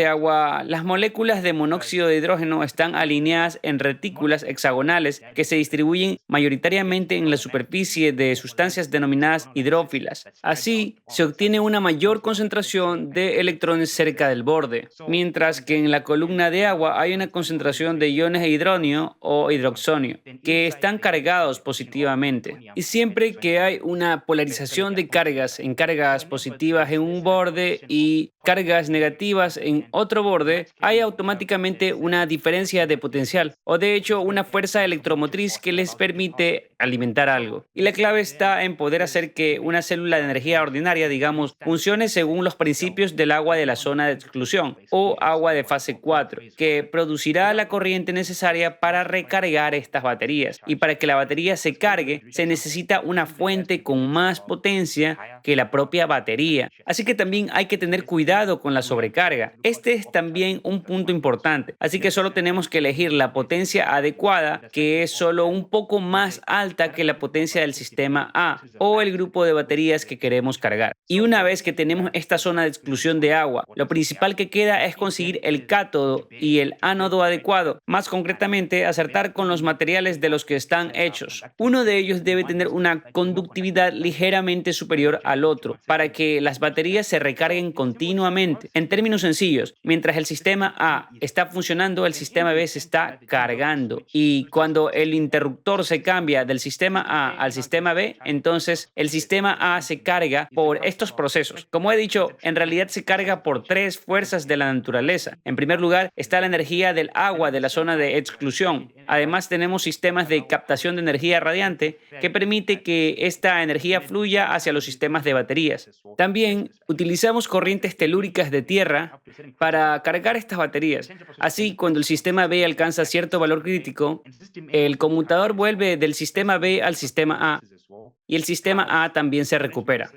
de monóxido de hidrógeno están alineadas en retículas hexagonales que se distribuyen mayoritariamente en la superficie de sustancias denominadas hidrófilas. Así, se obtiene una mayor concentración de electrones cerca del borde, mientras que en la columna de agua hay una concentración de iones de hidronio o hidroxonio, que están cargados positivamente. Y siempre que hay una polarización de cargas en cargas positivas en un borde y cargas negativas en otro borde, hay automáticamente una diferencia de potencial, o de hecho una fuerza electromotriz que les permite alimentar algo. Y la clave está en poder hacer que una célula de energía ordinaria, digamos, funcione según los principios del agua de la zona de exclusión o agua de fase 4, que producirá la corriente necesaria para recargar estas baterías. Y para que la batería se cargue, se necesita una fuente con más potencia que la propia batería. Así que también hay que tener cuidado con la sobrecarga. Este es también un punto importante. Así que solo tenemos que elegir la potencia adecuada, que es solo un poco más alta que la potencia del sistema A o el grupo de baterías que queremos cargar. Y una vez que tenemos esta zona de exclusión de agua, lo principal que queda es conseguir el cátodo y el ánodo adecuado. Más concretamente, acertar con los materiales de los que están hechos. Uno de ellos debe tener una conductividad ligeramente superior al otro para que las baterías se recarguen continuamente. En términos sencillos, mientras el sistema A está funcionando, el sistema B se está cargando. Y cuando el interruptor se cambia del sistema A al sistema B, entonces el sistema A se carga por estos procesos. Como he dicho, en realidad se carga por tres fuerzas de la naturaleza. En primer lugar, está la energía del agua de la zona de exclusión. Además, tenemos sistemas de captación de energía radiante que permite que esta energía fluya hacia los sistemas de baterías. También utilizamos corrientes telúricas de tierra para cargar estas baterías. Así, cuando el sistema B alcanza cierto valor crítico, el conmutador vuelve del sistema B al sistema A y el sistema A también se recupera.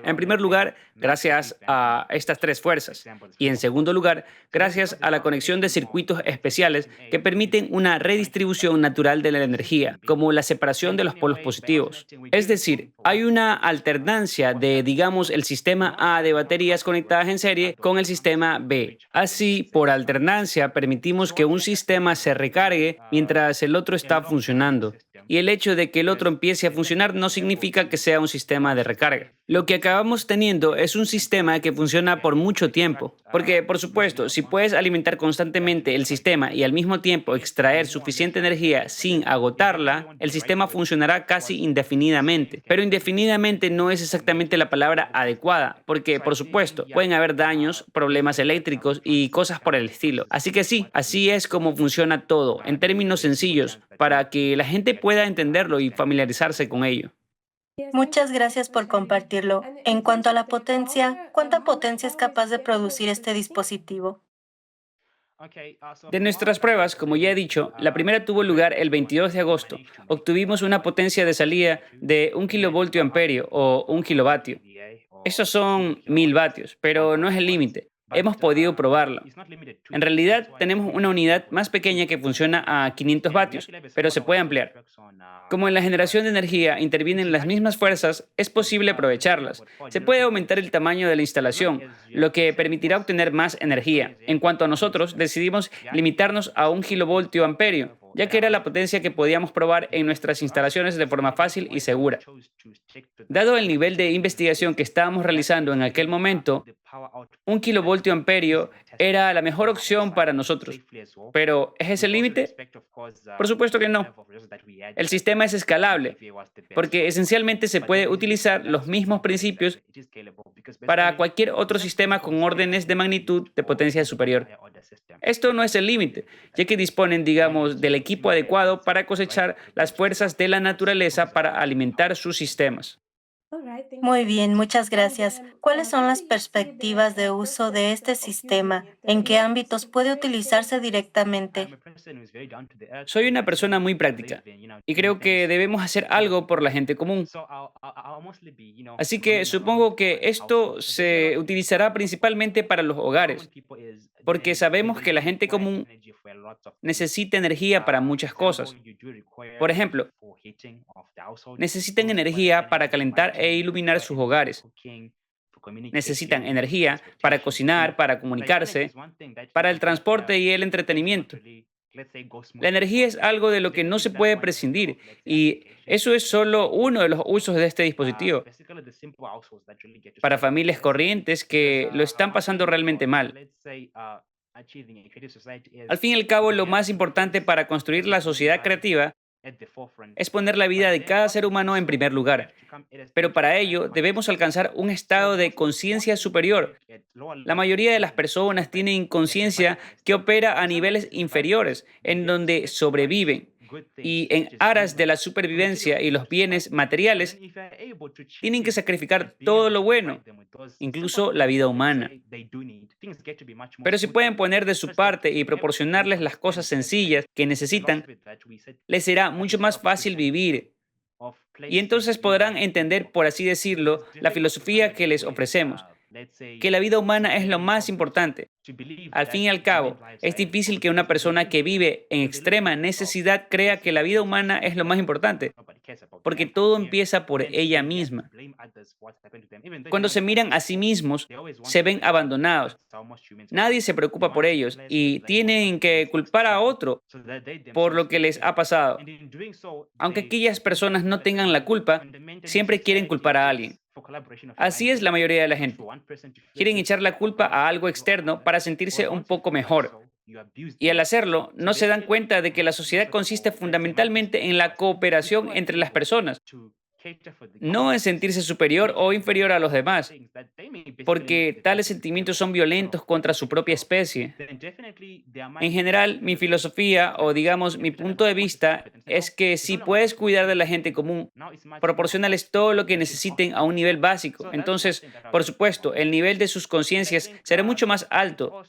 En primer lugar, gracias a estas tres fuerzas. Y en segundo lugar, gracias a la conexión de circuitos especiales que permiten una redistribución natural de la energía, como la separación de los polos positivos. Es decir, hay una alternancia de, digamos, el sistema A de baterías conectadas en serie con el sistema B. Así, por alternancia, permitimos que un sistema se recargue mientras el otro está funcionando. Y el hecho de que el otro empiece a funcionar no significa que sea un sistema de recarga. Lo que acabamos teniendo es un sistema que funciona por mucho tiempo. Porque, por supuesto, si puedes alimentar constantemente el sistema y al mismo tiempo extraer suficiente energía sin agotarla, el sistema funcionará casi indefinidamente. Pero indefinidamente no es exactamente la palabra adecuada, porque, por supuesto, pueden haber daños, problemas eléctricos y cosas por el estilo. Así que sí, así es como funciona todo, en términos sencillos, para que la gente pueda entenderlo y familiarizarse con ello. Muchas gracias por compartirlo. En cuanto a la potencia, ¿cuánta potencia es capaz de producir este dispositivo? De nuestras pruebas, como ya he dicho, la primera tuvo lugar el 22 de agosto. Obtuvimos una potencia de salida de 1 kilovoltio amperio o 1 kilovatio. Esos son 1000 vatios, pero no es el límite. Hemos podido probarlo. En realidad, tenemos una unidad más pequeña que funciona a 500 vatios, pero se puede ampliar. Como en la generación de energía intervienen las mismas fuerzas, es posible aprovecharlas. Se puede aumentar el tamaño de la instalación, lo que permitirá obtener más energía. En cuanto a nosotros, decidimos limitarnos a 1 kilovoltio amperio, ya que era la potencia que podíamos probar en nuestras instalaciones de forma fácil y segura. Dado el nivel de investigación que estábamos realizando en aquel momento, 1 kilovoltio amperio era la mejor opción para nosotros. Pero, ¿es ese el límite? Por supuesto que no. El sistema es escalable, porque esencialmente se puede utilizar los mismos principios para cualquier otro sistema con órdenes de magnitud de potencia superior. Esto no es el límite, ya que disponen, digamos, del equipo adecuado para cosechar las fuerzas de la naturaleza para alimentar sus sistemas. Muy bien, muchas gracias. ¿Cuáles son las perspectivas de uso de este sistema? ¿En qué ámbitos puede utilizarse directamente? Soy una persona muy práctica y creo que debemos hacer algo por la gente común. Así que supongo que esto se utilizará principalmente para los hogares, porque sabemos que la gente común necesita energía para muchas cosas. Por ejemplo, Necesitan energía para calentar e iluminar sus hogares. Necesitan energía para cocinar, para comunicarse, para el transporte y el entretenimiento. La energía es algo de lo que no se puede prescindir y eso es solo uno de los usos de este dispositivo para familias corrientes que lo están pasando realmente mal. Al fin y al cabo, lo más importante para construir la sociedad creativa es poner la vida de cada ser humano en primer lugar. Pero para ello debemos alcanzar un estado de conciencia superior. La mayoría de las personas tienen conciencia que opera a niveles inferiores, en donde sobreviven. Y en aras de la supervivencia y los bienes materiales, tienen que sacrificar todo lo bueno, incluso la vida humana. Pero si pueden poner de su parte y proporcionarles las cosas sencillas que necesitan, les será mucho más fácil vivir. Y entonces podrán entender, por así decirlo, la filosofía que les ofrecemos, que la vida humana es lo más importante. Al fin y al cabo, es difícil que una persona que vive en extrema necesidad crea que la vida humana es lo más importante, porque todo empieza por ella misma. Cuando se miran a sí mismos, se ven abandonados. Nadie se preocupa por ellos y tienen que culpar a otro por lo que les ha pasado. Aunque aquellas personas no tengan la culpa, siempre quieren culpar a alguien. Así es la mayoría de la gente. Quieren echar la culpa a algo externo para sentirse un poco mejor. Y al hacerlo, no se dan cuenta de que la sociedad consiste fundamentalmente en la cooperación entre las personas, no en sentirse superior o inferior a los demás, porque tales sentimientos son violentos contra su propia especie. En general, mi filosofía, o digamos mi punto de vista, es que si puedes cuidar de la gente común, proporcionales todo lo que necesiten a un nivel básico. Entonces, por supuesto, el nivel de sus conciencias será mucho más alto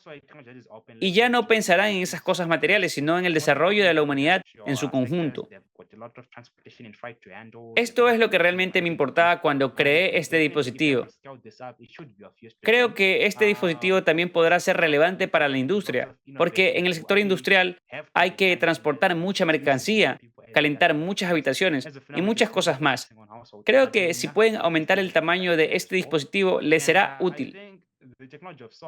y ya no pensarán en esas cosas materiales, sino en el desarrollo de la humanidad en su conjunto. Esto es lo que realmente me importaba cuando creé este dispositivo. Creo que este dispositivo también podrá ser relevante para la industria, porque en el sector industrial hay que transportar mucha mercancía, calentar muchas habitaciones y muchas cosas más. Creo que si pueden aumentar el tamaño de este dispositivo, les será útil.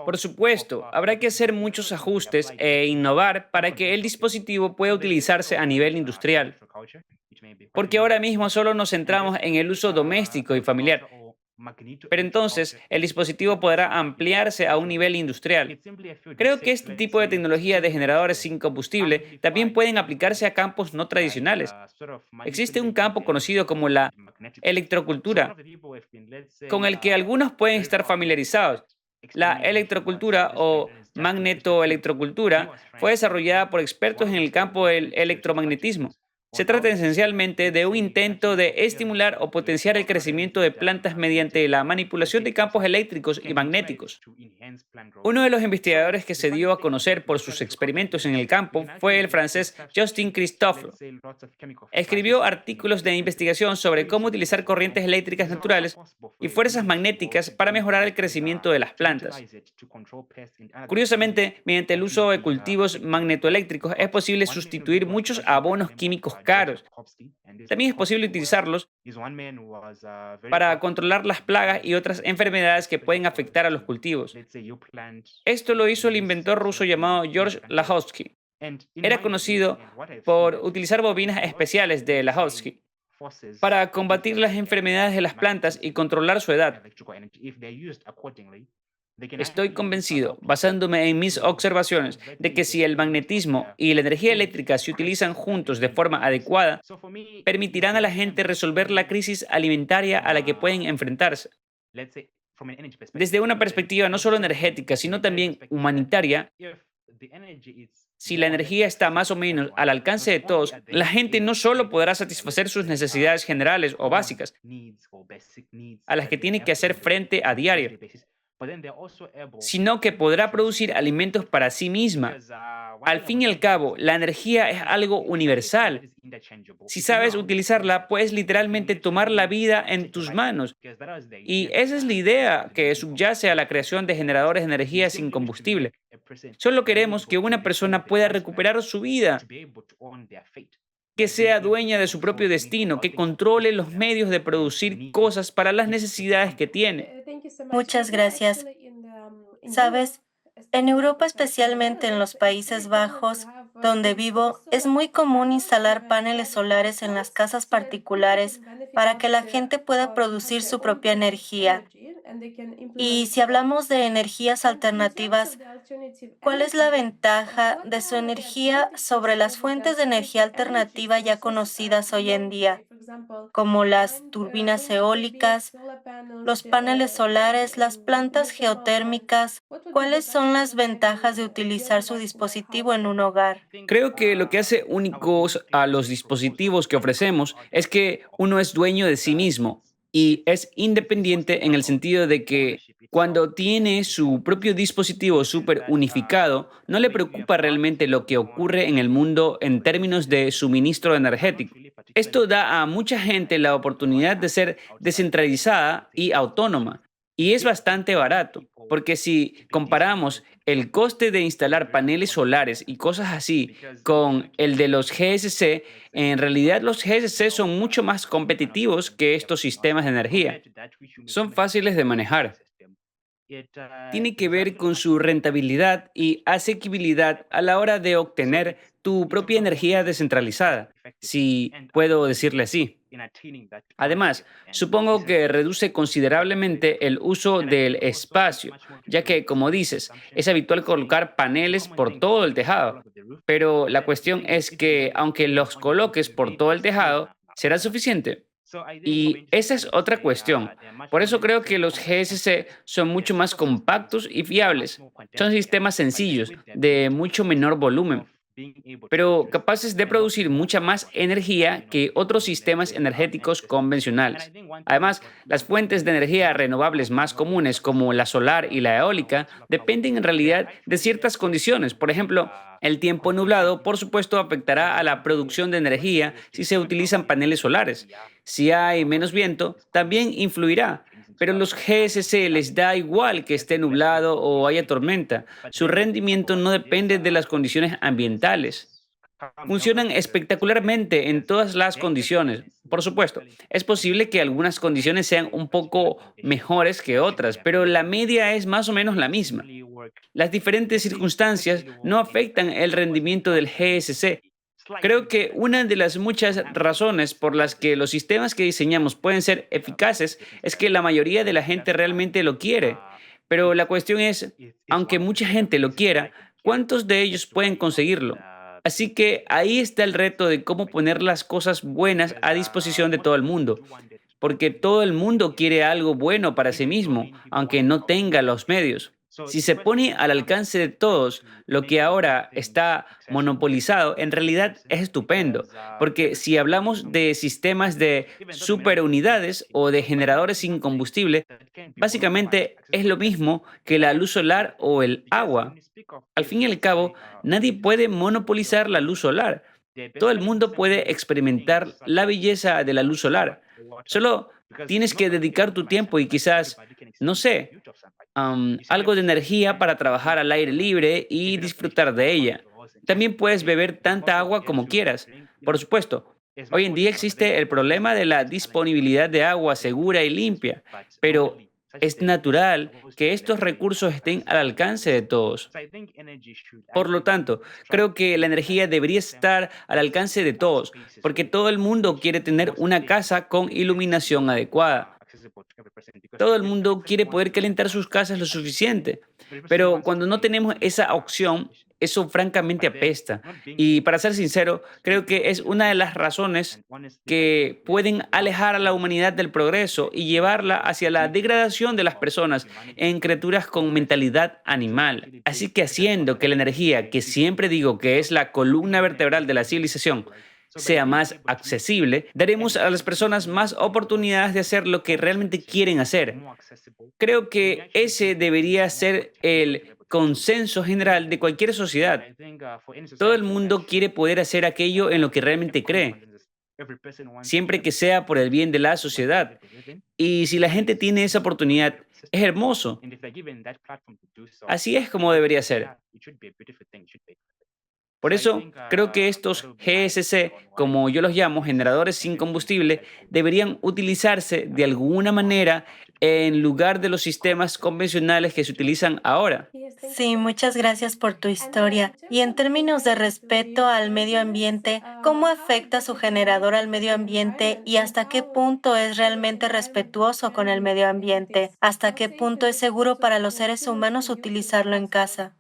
Por supuesto, habrá que hacer muchos ajustes e innovar para que el dispositivo pueda utilizarse a nivel industrial, porque ahora mismo solo nos centramos en el uso doméstico y familiar. Pero entonces el dispositivo podrá ampliarse a un nivel industrial. Creo que este tipo de tecnología de generadores sin combustible también pueden aplicarse a campos no tradicionales. Existe un campo conocido como la electrocultura, con el que algunos pueden estar familiarizados. La electrocultura o magnetoelectrocultura fue desarrollada por expertos en el campo del electromagnetismo. Se trata esencialmente de un intento de estimular o potenciar el crecimiento de plantas mediante la manipulación de campos eléctricos y magnéticos. Uno de los investigadores que se dio a conocer por sus experimentos en el campo fue el francés Justin Christophe. Escribió artículos de investigación sobre cómo utilizar corrientes eléctricas naturales y fuerzas magnéticas para mejorar el crecimiento de las plantas. Curiosamente, mediante el uso de cultivos magnetoeléctricos es posible sustituir muchos abonos químicos caros. También es posible utilizarlos para controlar las plagas y otras enfermedades que pueden afectar a los cultivos. Esto lo hizo el inventor ruso llamado George Lahovsky. Era conocido por utilizar bobinas especiales de Lahovsky para combatir las enfermedades de las plantas y controlar su edad. Estoy convencido, basándome en mis observaciones, de que si el magnetismo y la energía eléctrica se utilizan juntos de forma adecuada, permitirán a la gente resolver la crisis alimentaria a la que pueden enfrentarse. Desde una perspectiva no solo energética, sino también humanitaria, si la energía está más o menos al alcance de todos, la gente no solo podrá satisfacer sus necesidades generales o básicas, a las que tiene que hacer frente a diario, sino que podrá producir alimentos para sí misma. Al fin y al cabo, la energía es algo universal. Si sabes utilizarla, puedes literalmente tomar la vida en tus manos. Y esa es la idea que subyace a la creación de generadores de energía sin combustible. Solo queremos que una persona pueda recuperar su vida. que sea dueña de su propio destino, que controle los medios de producir cosas para las necesidades que tiene. Muchas gracias. Sabes, en Europa, especialmente en los Países Bajos, donde vivo, es muy común instalar paneles solares en las casas particulares para que la gente pueda producir su propia energía. Y si hablamos de energías alternativas, ¿cuál es la ventaja de su energía sobre las fuentes de energía alternativa ya conocidas hoy en día, como las turbinas eólicas, los paneles solares, las plantas geotérmicas? ¿Cuáles son las ventajas de utilizar su dispositivo en un hogar? Creo que lo que hace únicos a los dispositivos que ofrecemos es que uno es dueño de sí mismo y es independiente en el sentido de que cuando tiene su propio dispositivo súper unificado, no le preocupa realmente lo que ocurre en el mundo en términos de suministro energético. Esto da a mucha gente la oportunidad de ser descentralizada y autónoma, y es bastante barato, porque si comparamos el coste de instalar paneles solares y cosas así con el de los GSC, en realidad los GSC son mucho más competitivos que estos sistemas de energía. Son fáciles de manejar. Tiene que ver con su rentabilidad y asequibilidad a la hora de obtener tu propia energía descentralizada, si puedo decirle así. Además, supongo que reduce considerablemente el uso del espacio, ya que, como dices, es habitual colocar paneles por todo el tejado. Pero la cuestión es que, aunque los coloques por todo el tejado, ¿será suficiente? Y esa es otra cuestión. Por eso creo que los GSC son mucho más compactos y fiables. Son sistemas sencillos, de mucho menor volumen, pero capaces de producir mucha más energía que otros sistemas energéticos convencionales. Además, las fuentes de energía renovables más comunes, como la solar y la eólica, dependen en realidad de ciertas condiciones. Por ejemplo, el tiempo nublado, por supuesto, afectará a la producción de energía si se utilizan paneles solares. Si hay menos viento, también influirá. Pero los GSC les da igual que esté nublado o haya tormenta. Su rendimiento no depende de las condiciones ambientales. Funcionan espectacularmente en todas las condiciones. Por supuesto, es posible que algunas condiciones sean un poco mejores que otras, pero la media es más o menos la misma. Las diferentes circunstancias no afectan el rendimiento del GSC. Creo que una de las muchas razones por las que los sistemas que diseñamos pueden ser eficaces es que la mayoría de la gente realmente lo quiere. Pero la cuestión es, aunque mucha gente lo quiera, ¿cuántos de ellos pueden conseguirlo? Así que ahí está el reto de cómo poner las cosas buenas a disposición de todo el mundo, porque todo el mundo quiere algo bueno para sí mismo, aunque no tenga los medios. Si se pone al alcance de todos lo que ahora está monopolizado, en realidad es estupendo, porque si hablamos de sistemas de superunidades o de generadores sin combustible, básicamente es lo mismo que la luz solar o el agua. Al fin y al cabo, nadie puede monopolizar la luz solar. Todo el mundo puede experimentar la belleza de la luz solar. Solo tienes que dedicar tu tiempo y quizás, no sé, algo de energía para trabajar al aire libre y disfrutar de ella. También puedes beber tanta agua como quieras. Por supuesto, hoy en día existe el problema de la disponibilidad de agua segura y limpia, pero es natural que estos recursos estén al alcance de todos. Por lo tanto, creo que la energía debería estar al alcance de todos, porque todo el mundo quiere tener una casa con iluminación adecuada. Todo el mundo quiere poder calentar sus casas lo suficiente, pero cuando no tenemos esa opción, eso francamente apesta. Y para ser sincero, creo que es una de las razones que pueden alejar a la humanidad del progreso y llevarla hacia la degradación de las personas en criaturas con mentalidad animal. Así que haciendo que la energía, que siempre digo que es la columna vertebral de la civilización, sea más accesible, daremos a las personas más oportunidades de hacer lo que realmente quieren hacer. Creo que ese debería ser el consenso general de cualquier sociedad. Todo el mundo quiere poder hacer aquello en lo que realmente cree, siempre que sea por el bien de la sociedad. Y si la gente tiene esa oportunidad, es hermoso. Así es como debería ser. Por eso, creo que estos GSC, como yo los llamo, generadores sin combustible, deberían utilizarse de alguna manera en lugar de los sistemas convencionales que se utilizan ahora. Sí, muchas gracias por tu historia. Y en términos de respeto al medio ambiente, ¿cómo afecta su generador al medio ambiente y hasta qué punto es realmente respetuoso con el medio ambiente? ¿Hasta qué punto es seguro para los seres humanos utilizarlo en casa?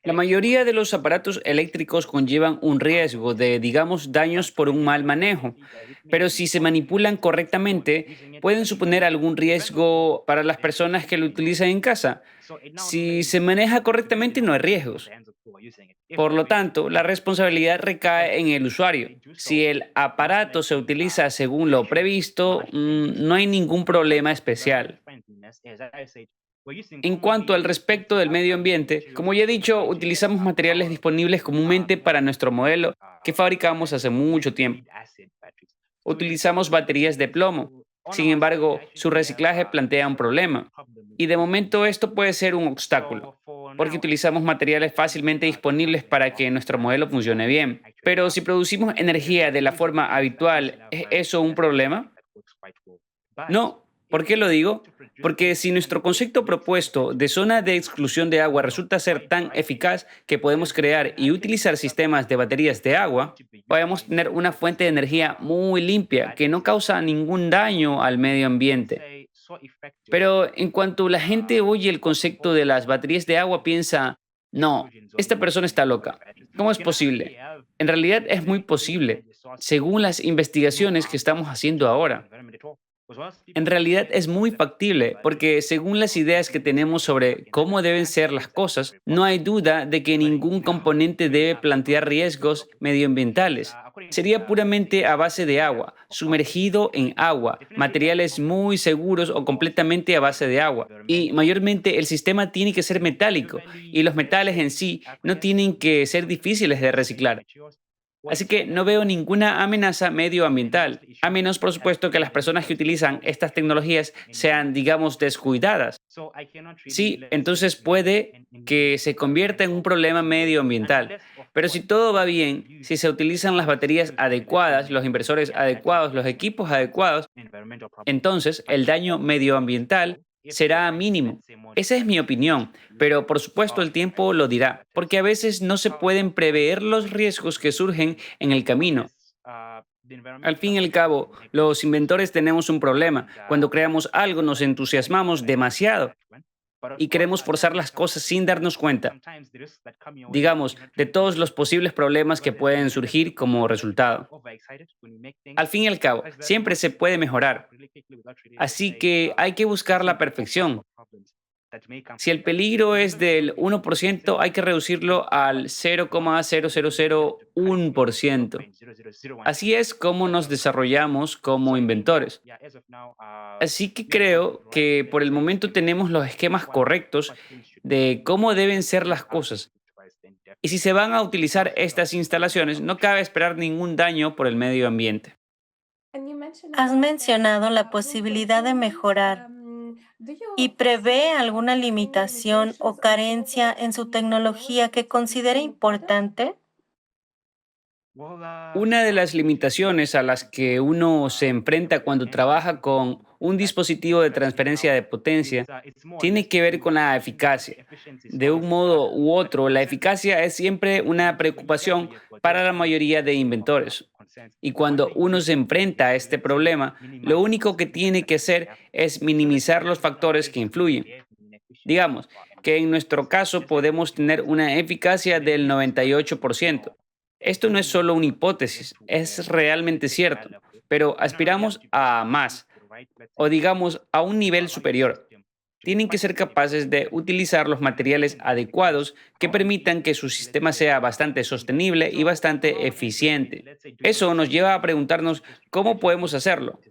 La mayoría de los aparatos eléctricos conllevan un riesgo de, digamos, daños por un mal manejo, pero si se manipulan correctamente, pueden suponer algún riesgo para las personas que lo utilizan en casa. Si se maneja correctamente, no hay riesgos. Por lo tanto, la responsabilidad recae en el usuario. Si el aparato se utiliza según lo previsto, no hay ningún problema especial. En cuanto al respecto del medio ambiente, como ya he dicho, utilizamos materiales disponibles comúnmente para nuestro modelo que fabricamos hace mucho tiempo. Utilizamos baterías de plomo. Sin embargo, su reciclaje plantea un problema. Y de momento esto puede ser un obstáculo, porque utilizamos materiales fácilmente disponibles para que nuestro modelo funcione bien. Pero si producimos energía de la forma habitual, ¿es eso un problema? No. ¿Por qué lo digo? Porque si nuestro concepto propuesto de zona de exclusión de agua resulta ser tan eficaz que podemos crear y utilizar sistemas de baterías de agua, podemos tener una fuente de energía muy limpia que no causa ningún daño al medio ambiente. Pero en cuanto la gente oye el concepto de las baterías de agua, piensa, no, esta persona está loca. ¿Cómo es posible? En realidad es muy posible, según las investigaciones que estamos haciendo ahora. En realidad es muy factible, porque según las ideas que tenemos sobre cómo deben ser las cosas, no hay duda de que ningún componente debe plantear riesgos medioambientales. Sería puramente a base de agua, sumergido en agua, materiales muy seguros o completamente a base de agua. Y mayormente el sistema tiene que ser metálico y los metales en sí no tienen que ser difíciles de reciclar. Así que no veo ninguna amenaza medioambiental, a menos, por supuesto, que las personas que utilizan estas tecnologías sean, digamos, descuidadas. Sí, entonces puede que se convierta en un problema medioambiental. Pero si todo va bien, si se utilizan las baterías adecuadas, los inversores adecuados, los equipos adecuados, entonces el daño medioambiental será mínimo. Esa es mi opinión, pero por supuesto el tiempo lo dirá, porque a veces no se pueden prever los riesgos que surgen en el camino. Al fin y al cabo, los inventores tenemos un problema. Cuando creamos algo nos entusiasmamos demasiado y queremos forzar las cosas sin darnos cuenta, digamos, de todos los posibles problemas que pueden surgir como resultado. Al fin y al cabo, siempre se puede mejorar, así que hay que buscar la perfección. Si el peligro es del 1%, hay que reducirlo al 0,0001%. Así es como nos desarrollamos como inventores. Así que creo que por el momento tenemos los esquemas correctos de cómo deben ser las cosas. Y si se van a utilizar estas instalaciones, no cabe esperar ningún daño por el medio ambiente. Has mencionado la posibilidad de mejorar y prevé alguna limitación o carencia en su tecnología que considere importante. Una de las limitaciones a las que uno se enfrenta cuando trabaja con un dispositivo de transferencia de potencia tiene que ver con la eficacia. De un modo u otro, la eficacia es siempre una preocupación para la mayoría de inventores. Y cuando uno se enfrenta a este problema, lo único que tiene que hacer es minimizar los factores que influyen. Digamos que en nuestro caso podemos tener una eficacia del 98%. Esto no es solo una hipótesis, es realmente cierto, pero aspiramos a más, o digamos a un nivel superior. Tienen que ser capaces de utilizar los materiales adecuados que permitan que su sistema sea bastante sostenible y bastante eficiente. Eso nos lleva a preguntarnos cómo podemos hacerlo.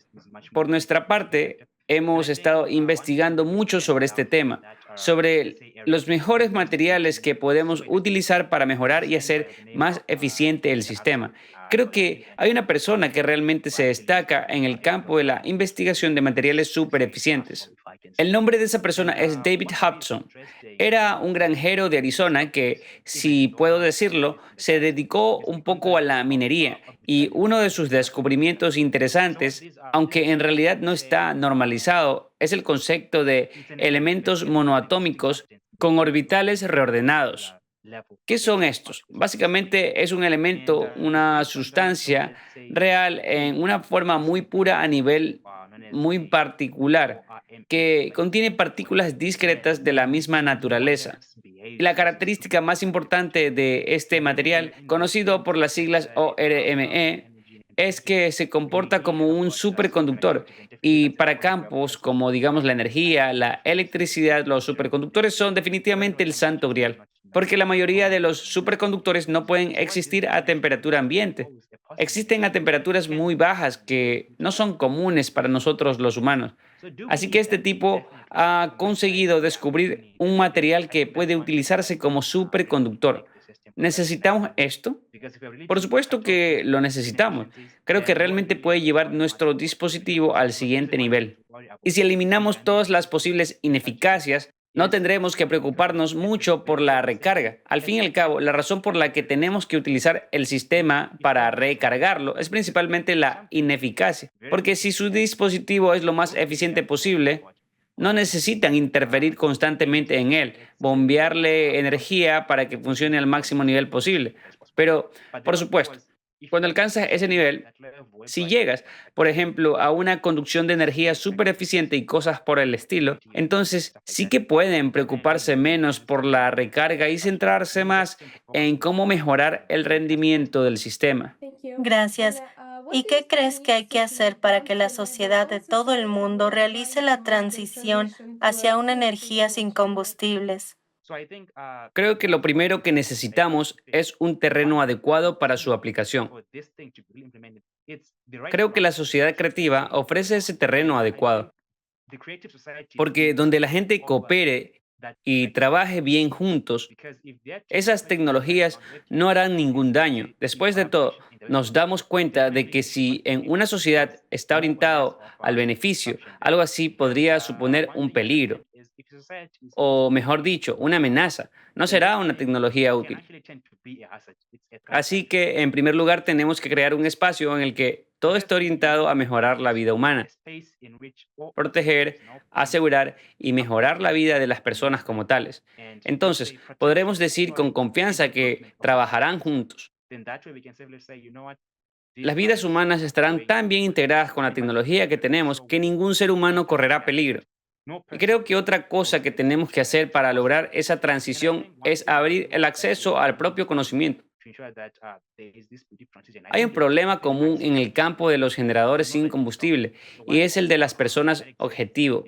Por nuestra parte, hemos estado investigando mucho sobre este tema, sobre los mejores materiales que podemos utilizar para mejorar y hacer más eficiente el sistema. Creo que hay una persona que realmente se destaca en el campo de la investigación de materiales súper eficientes. El nombre de esa persona es David Hudson. Era un granjero de Arizona que, si puedo decirlo, se dedicó un poco a la minería y uno de sus descubrimientos interesantes, aunque en realidad no está normalizado, es el concepto de elementos monoatómicos con orbitales reordenados. ¿Qué son estos? Básicamente es un elemento, una sustancia real en una forma muy pura a nivel muy particular, que contiene partículas discretas de la misma naturaleza. Y la característica más importante de este material, conocido por las siglas ORME, es que se comporta como un superconductor. Y para campos como, digamos, la energía, la electricidad, los superconductores son definitivamente el santo grial, porque la mayoría de los superconductores no pueden existir a temperatura ambiente. Existen a temperaturas muy bajas que no son comunes para nosotros los humanos. Así que este tipo ha conseguido descubrir un material que puede utilizarse como superconductor. ¿Necesitamos esto? Por supuesto que lo necesitamos. Creo que realmente puede llevar nuestro dispositivo al siguiente nivel. Y si eliminamos todas las posibles ineficacias, no tendremos que preocuparnos mucho por la recarga. Al fin y al cabo, la razón por la que tenemos que utilizar el sistema para recargarlo es principalmente la ineficacia. Porque si su dispositivo es lo más eficiente posible, no necesitan interferir constantemente en él, bombearle energía para que funcione al máximo nivel posible. Pero, por supuesto, cuando alcanzas ese nivel, si llegas, por ejemplo, a una conducción de energía súper eficiente y cosas por el estilo, entonces sí que pueden preocuparse menos por la recarga y centrarse más en cómo mejorar el rendimiento del sistema. Gracias. ¿Y qué crees que hay que hacer para que la sociedad de todo el mundo realice la transición hacia una energía sin combustibles? Creo que lo primero que necesitamos es un terreno adecuado para su aplicación. Creo que la sociedad creativa ofrece ese terreno adecuado, porque donde la gente coopere y trabaje bien juntos, esas tecnologías no harán ningún daño. Después de todo, nos damos cuenta de que si en una sociedad está orientado al beneficio, algo así podría suponer un peligro, o mejor dicho, una amenaza. No será una tecnología útil. Así que, en primer lugar, tenemos que crear un espacio en el que todo esté orientado a mejorar la vida humana, proteger, asegurar y mejorar la vida de las personas como tales. Entonces, podremos decir con confianza que trabajarán juntos. Las vidas humanas estarán tan bien integradas con la tecnología que tenemos que ningún ser humano correrá peligro. Y creo que otra cosa que tenemos que hacer para lograr esa transición es abrir el acceso al propio conocimiento. Hay un problema común en el campo de los generadores sin combustible y es el de las personas objetivo.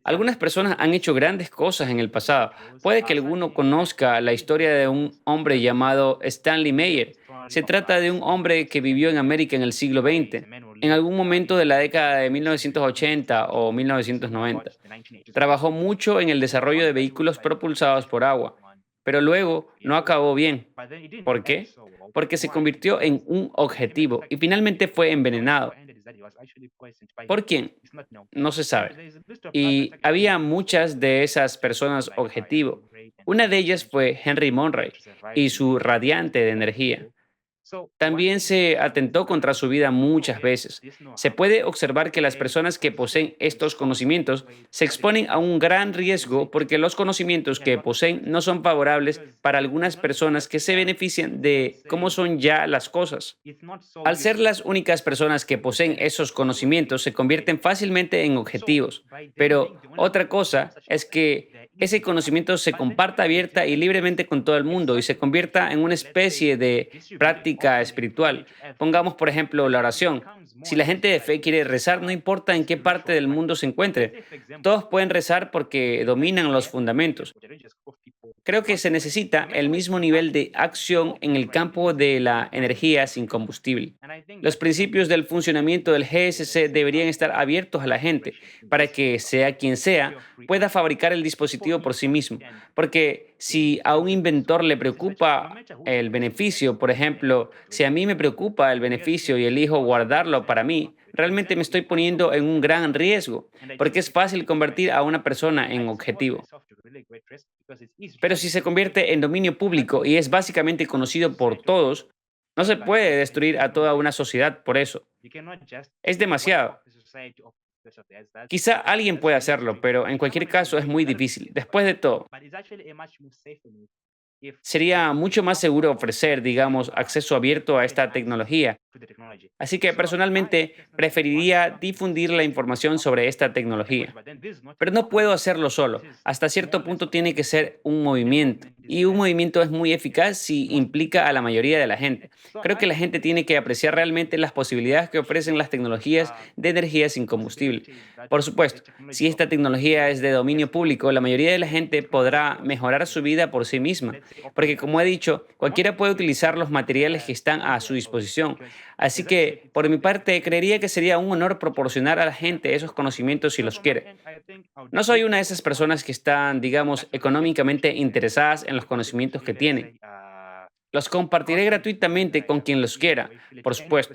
Algunas personas han hecho grandes cosas en el pasado. Puede que alguno conozca la historia de un hombre llamado Stanley Meyer. Se trata de un hombre que vivió en América en el siglo XX, en algún momento de la década de 1980 o 1990. Trabajó mucho en el desarrollo de vehículos propulsados por agua, pero luego no acabó bien. ¿Por qué? Porque se convirtió en un objetivo y finalmente fue envenenado. ¿Por quién? No se sabe. Y había muchas de esas personas objetivo. Una de ellas fue Henry Monroe y su radiante de energía. También se atentó contra su vida muchas veces. Se puede observar que las personas que poseen estos conocimientos se exponen a un gran riesgo porque los conocimientos que poseen no son favorables para algunas personas que se benefician de cómo son ya las cosas. Al ser las únicas personas que poseen esos conocimientos, se convierten fácilmente en objetivos. Pero otra cosa es que ese conocimiento se comparta abierta y libremente con todo el mundo y se convierta en una especie de práctica espiritual. Pongamos, por ejemplo, la oración. Si la gente de fe quiere rezar, no importa en qué parte del mundo se encuentre. Todos pueden rezar porque dominan los fundamentos. Creo que se necesita el mismo nivel de acción en el campo de la energía sin combustible. Los principios del funcionamiento del GSC deberían estar abiertos a la gente para que, sea quien sea, pueda fabricar el dispositivo por sí mismo. Porque si a un inventor le preocupa el beneficio, por ejemplo, si a mí me preocupa el beneficio y elijo guardarlo para mí, realmente me estoy poniendo en un gran riesgo, porque es fácil convertir a una persona en objetivo. Pero si se convierte en dominio público y es básicamente conocido por todos, no se puede destruir a toda una sociedad por eso. Es demasiado. Quizá alguien pueda hacerlo, pero en cualquier caso es muy difícil. Después de todo, sería mucho más seguro ofrecer, digamos, acceso abierto a esta tecnología. Así que personalmente preferiría difundir la información sobre esta tecnología. Pero no puedo hacerlo solo. Hasta cierto punto tiene que ser un movimiento. Y un movimiento es muy eficaz si implica a la mayoría de la gente. Creo que la gente tiene que apreciar realmente las posibilidades que ofrecen las tecnologías de energía sin combustible. Por supuesto, si esta tecnología es de dominio público, la mayoría de la gente podrá mejorar su vida por sí misma. Porque como he dicho, cualquiera puede utilizar los materiales que están a su disposición. Así que, por mi parte, creería que sería un honor proporcionar a la gente esos conocimientos si los quiere. No soy una de esas personas que están, digamos, económicamente interesadas en los conocimientos que tienen. Los compartiré gratuitamente con quien los quiera, por supuesto.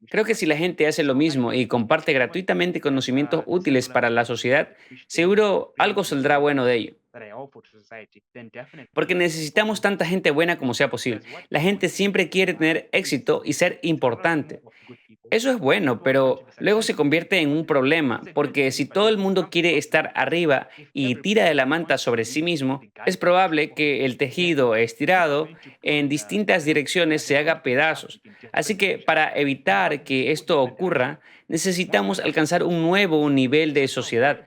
Creo que si la gente hace lo mismo y comparte gratuitamente conocimientos útiles para la sociedad, seguro algo saldrá bueno de ello. Porque necesitamos tanta gente buena como sea posible. La gente siempre quiere tener éxito y ser importante. Eso es bueno, pero luego se convierte en un problema, porque si todo el mundo quiere estar arriba y tira de la manta sobre sí mismo, es probable que el tejido estirado en distintas direcciones se haga pedazos. Así que para evitar que esto ocurra, necesitamos alcanzar un nuevo nivel de sociedad.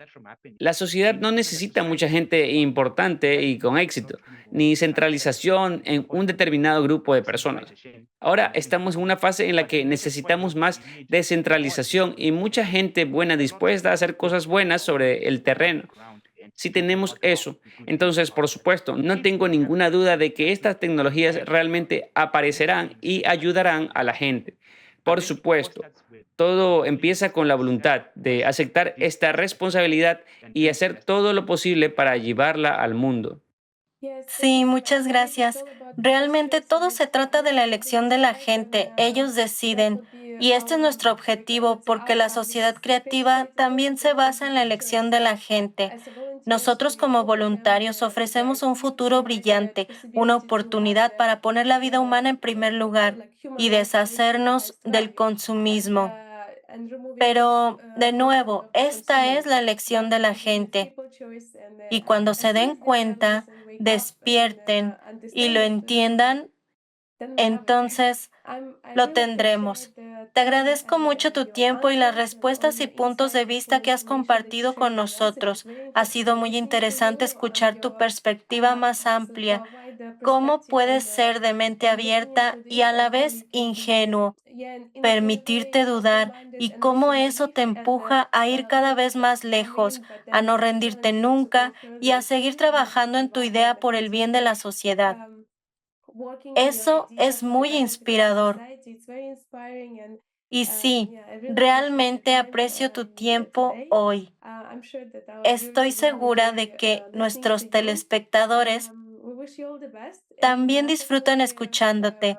La sociedad no necesita mucha gente importante y con éxito, ni centralización en un determinado grupo de personas. Ahora estamos en una fase en la que necesitamos más descentralización y mucha gente buena dispuesta a hacer cosas buenas sobre el terreno. Si tenemos eso, entonces, por supuesto, no tengo ninguna duda de que estas tecnologías realmente aparecerán y ayudarán a la gente. Por supuesto, todo empieza con la voluntad de aceptar esta responsabilidad y hacer todo lo posible para llevarla al mundo. Sí, muchas gracias. Realmente todo se trata de la elección de la gente. Ellos deciden. Y este es nuestro objetivo, porque la sociedad creativa también se basa en la elección de la gente. Nosotros como voluntarios ofrecemos un futuro brillante, una oportunidad para poner la vida humana en primer lugar y deshacernos del consumismo. Pero, de nuevo, esta es la elección de la gente. Y cuando se den cuenta, despierten y lo entiendan, entonces lo tendremos. Te agradezco mucho tu tiempo y las respuestas y puntos de vista que has compartido con nosotros. Ha sido muy interesante escuchar tu perspectiva más amplia. ¿Cómo puedes ser de mente abierta y a la vez ingenuo? Permitirte dudar y cómo eso te empuja a ir cada vez más lejos, a no rendirte nunca y a seguir trabajando en tu idea por el bien de la sociedad. Eso es muy inspirador. Y sí, realmente aprecio tu tiempo hoy. Estoy segura de que nuestros telespectadores también disfrutan escuchándote.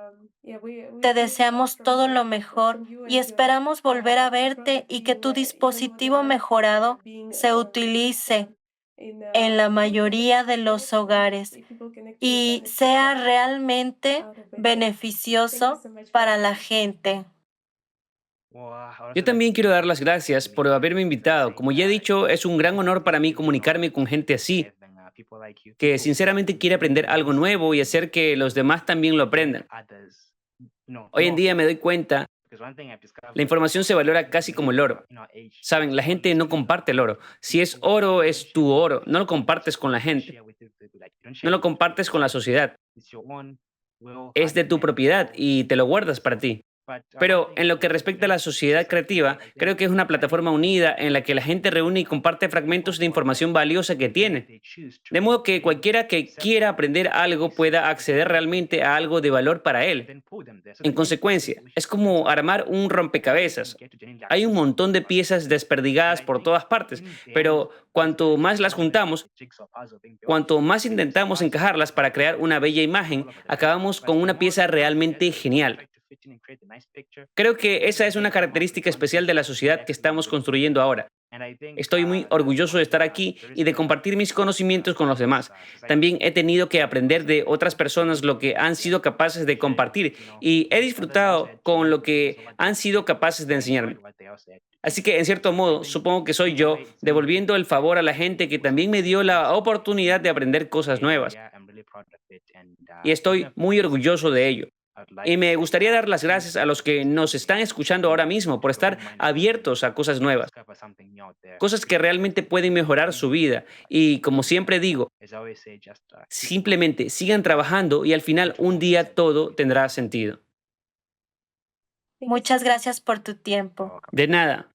Te deseamos todo lo mejor y esperamos volver a verte y que tu dispositivo mejorado se utilice en la mayoría de los hogares y sea realmente beneficioso para la gente. Yo también quiero dar las gracias por haberme invitado. Como ya he dicho, es un gran honor para mí comunicarme con gente así, que sinceramente quiere aprender algo nuevo y hacer que los demás también lo aprendan. Hoy en día me doy cuenta, la información se valora casi como el oro. Saben, la gente no comparte el oro. Si es oro, es tu oro. No lo compartes con la gente. No lo compartes con la sociedad. Es de tu propiedad y te lo guardas para ti. Pero en lo que respecta a la sociedad creativa, creo que es una plataforma unida en la que la gente reúne y comparte fragmentos de información valiosa que tiene. De modo que cualquiera que quiera aprender algo pueda acceder realmente a algo de valor para él. En consecuencia, es como armar un rompecabezas. Hay un montón de piezas desperdigadas por todas partes, pero cuanto más las juntamos, cuanto más intentamos encajarlas para crear una bella imagen, acabamos con una pieza realmente genial. Creo que esa es una característica especial de la sociedad que estamos construyendo ahora. Estoy muy orgulloso de estar aquí y de compartir mis conocimientos con los demás. También he tenido que aprender de otras personas lo que han sido capaces de compartir y he disfrutado con lo que han sido capaces de enseñarme. Así que, en cierto modo, supongo que soy yo devolviendo el favor a la gente que también me dio la oportunidad de aprender cosas nuevas. Y estoy muy orgulloso de ello. Y me gustaría dar las gracias a los que nos están escuchando ahora mismo por estar abiertos a cosas nuevas, cosas que realmente pueden mejorar su vida. Y como siempre digo, simplemente sigan trabajando y al final un día todo tendrá sentido. Muchas gracias por tu tiempo. De nada.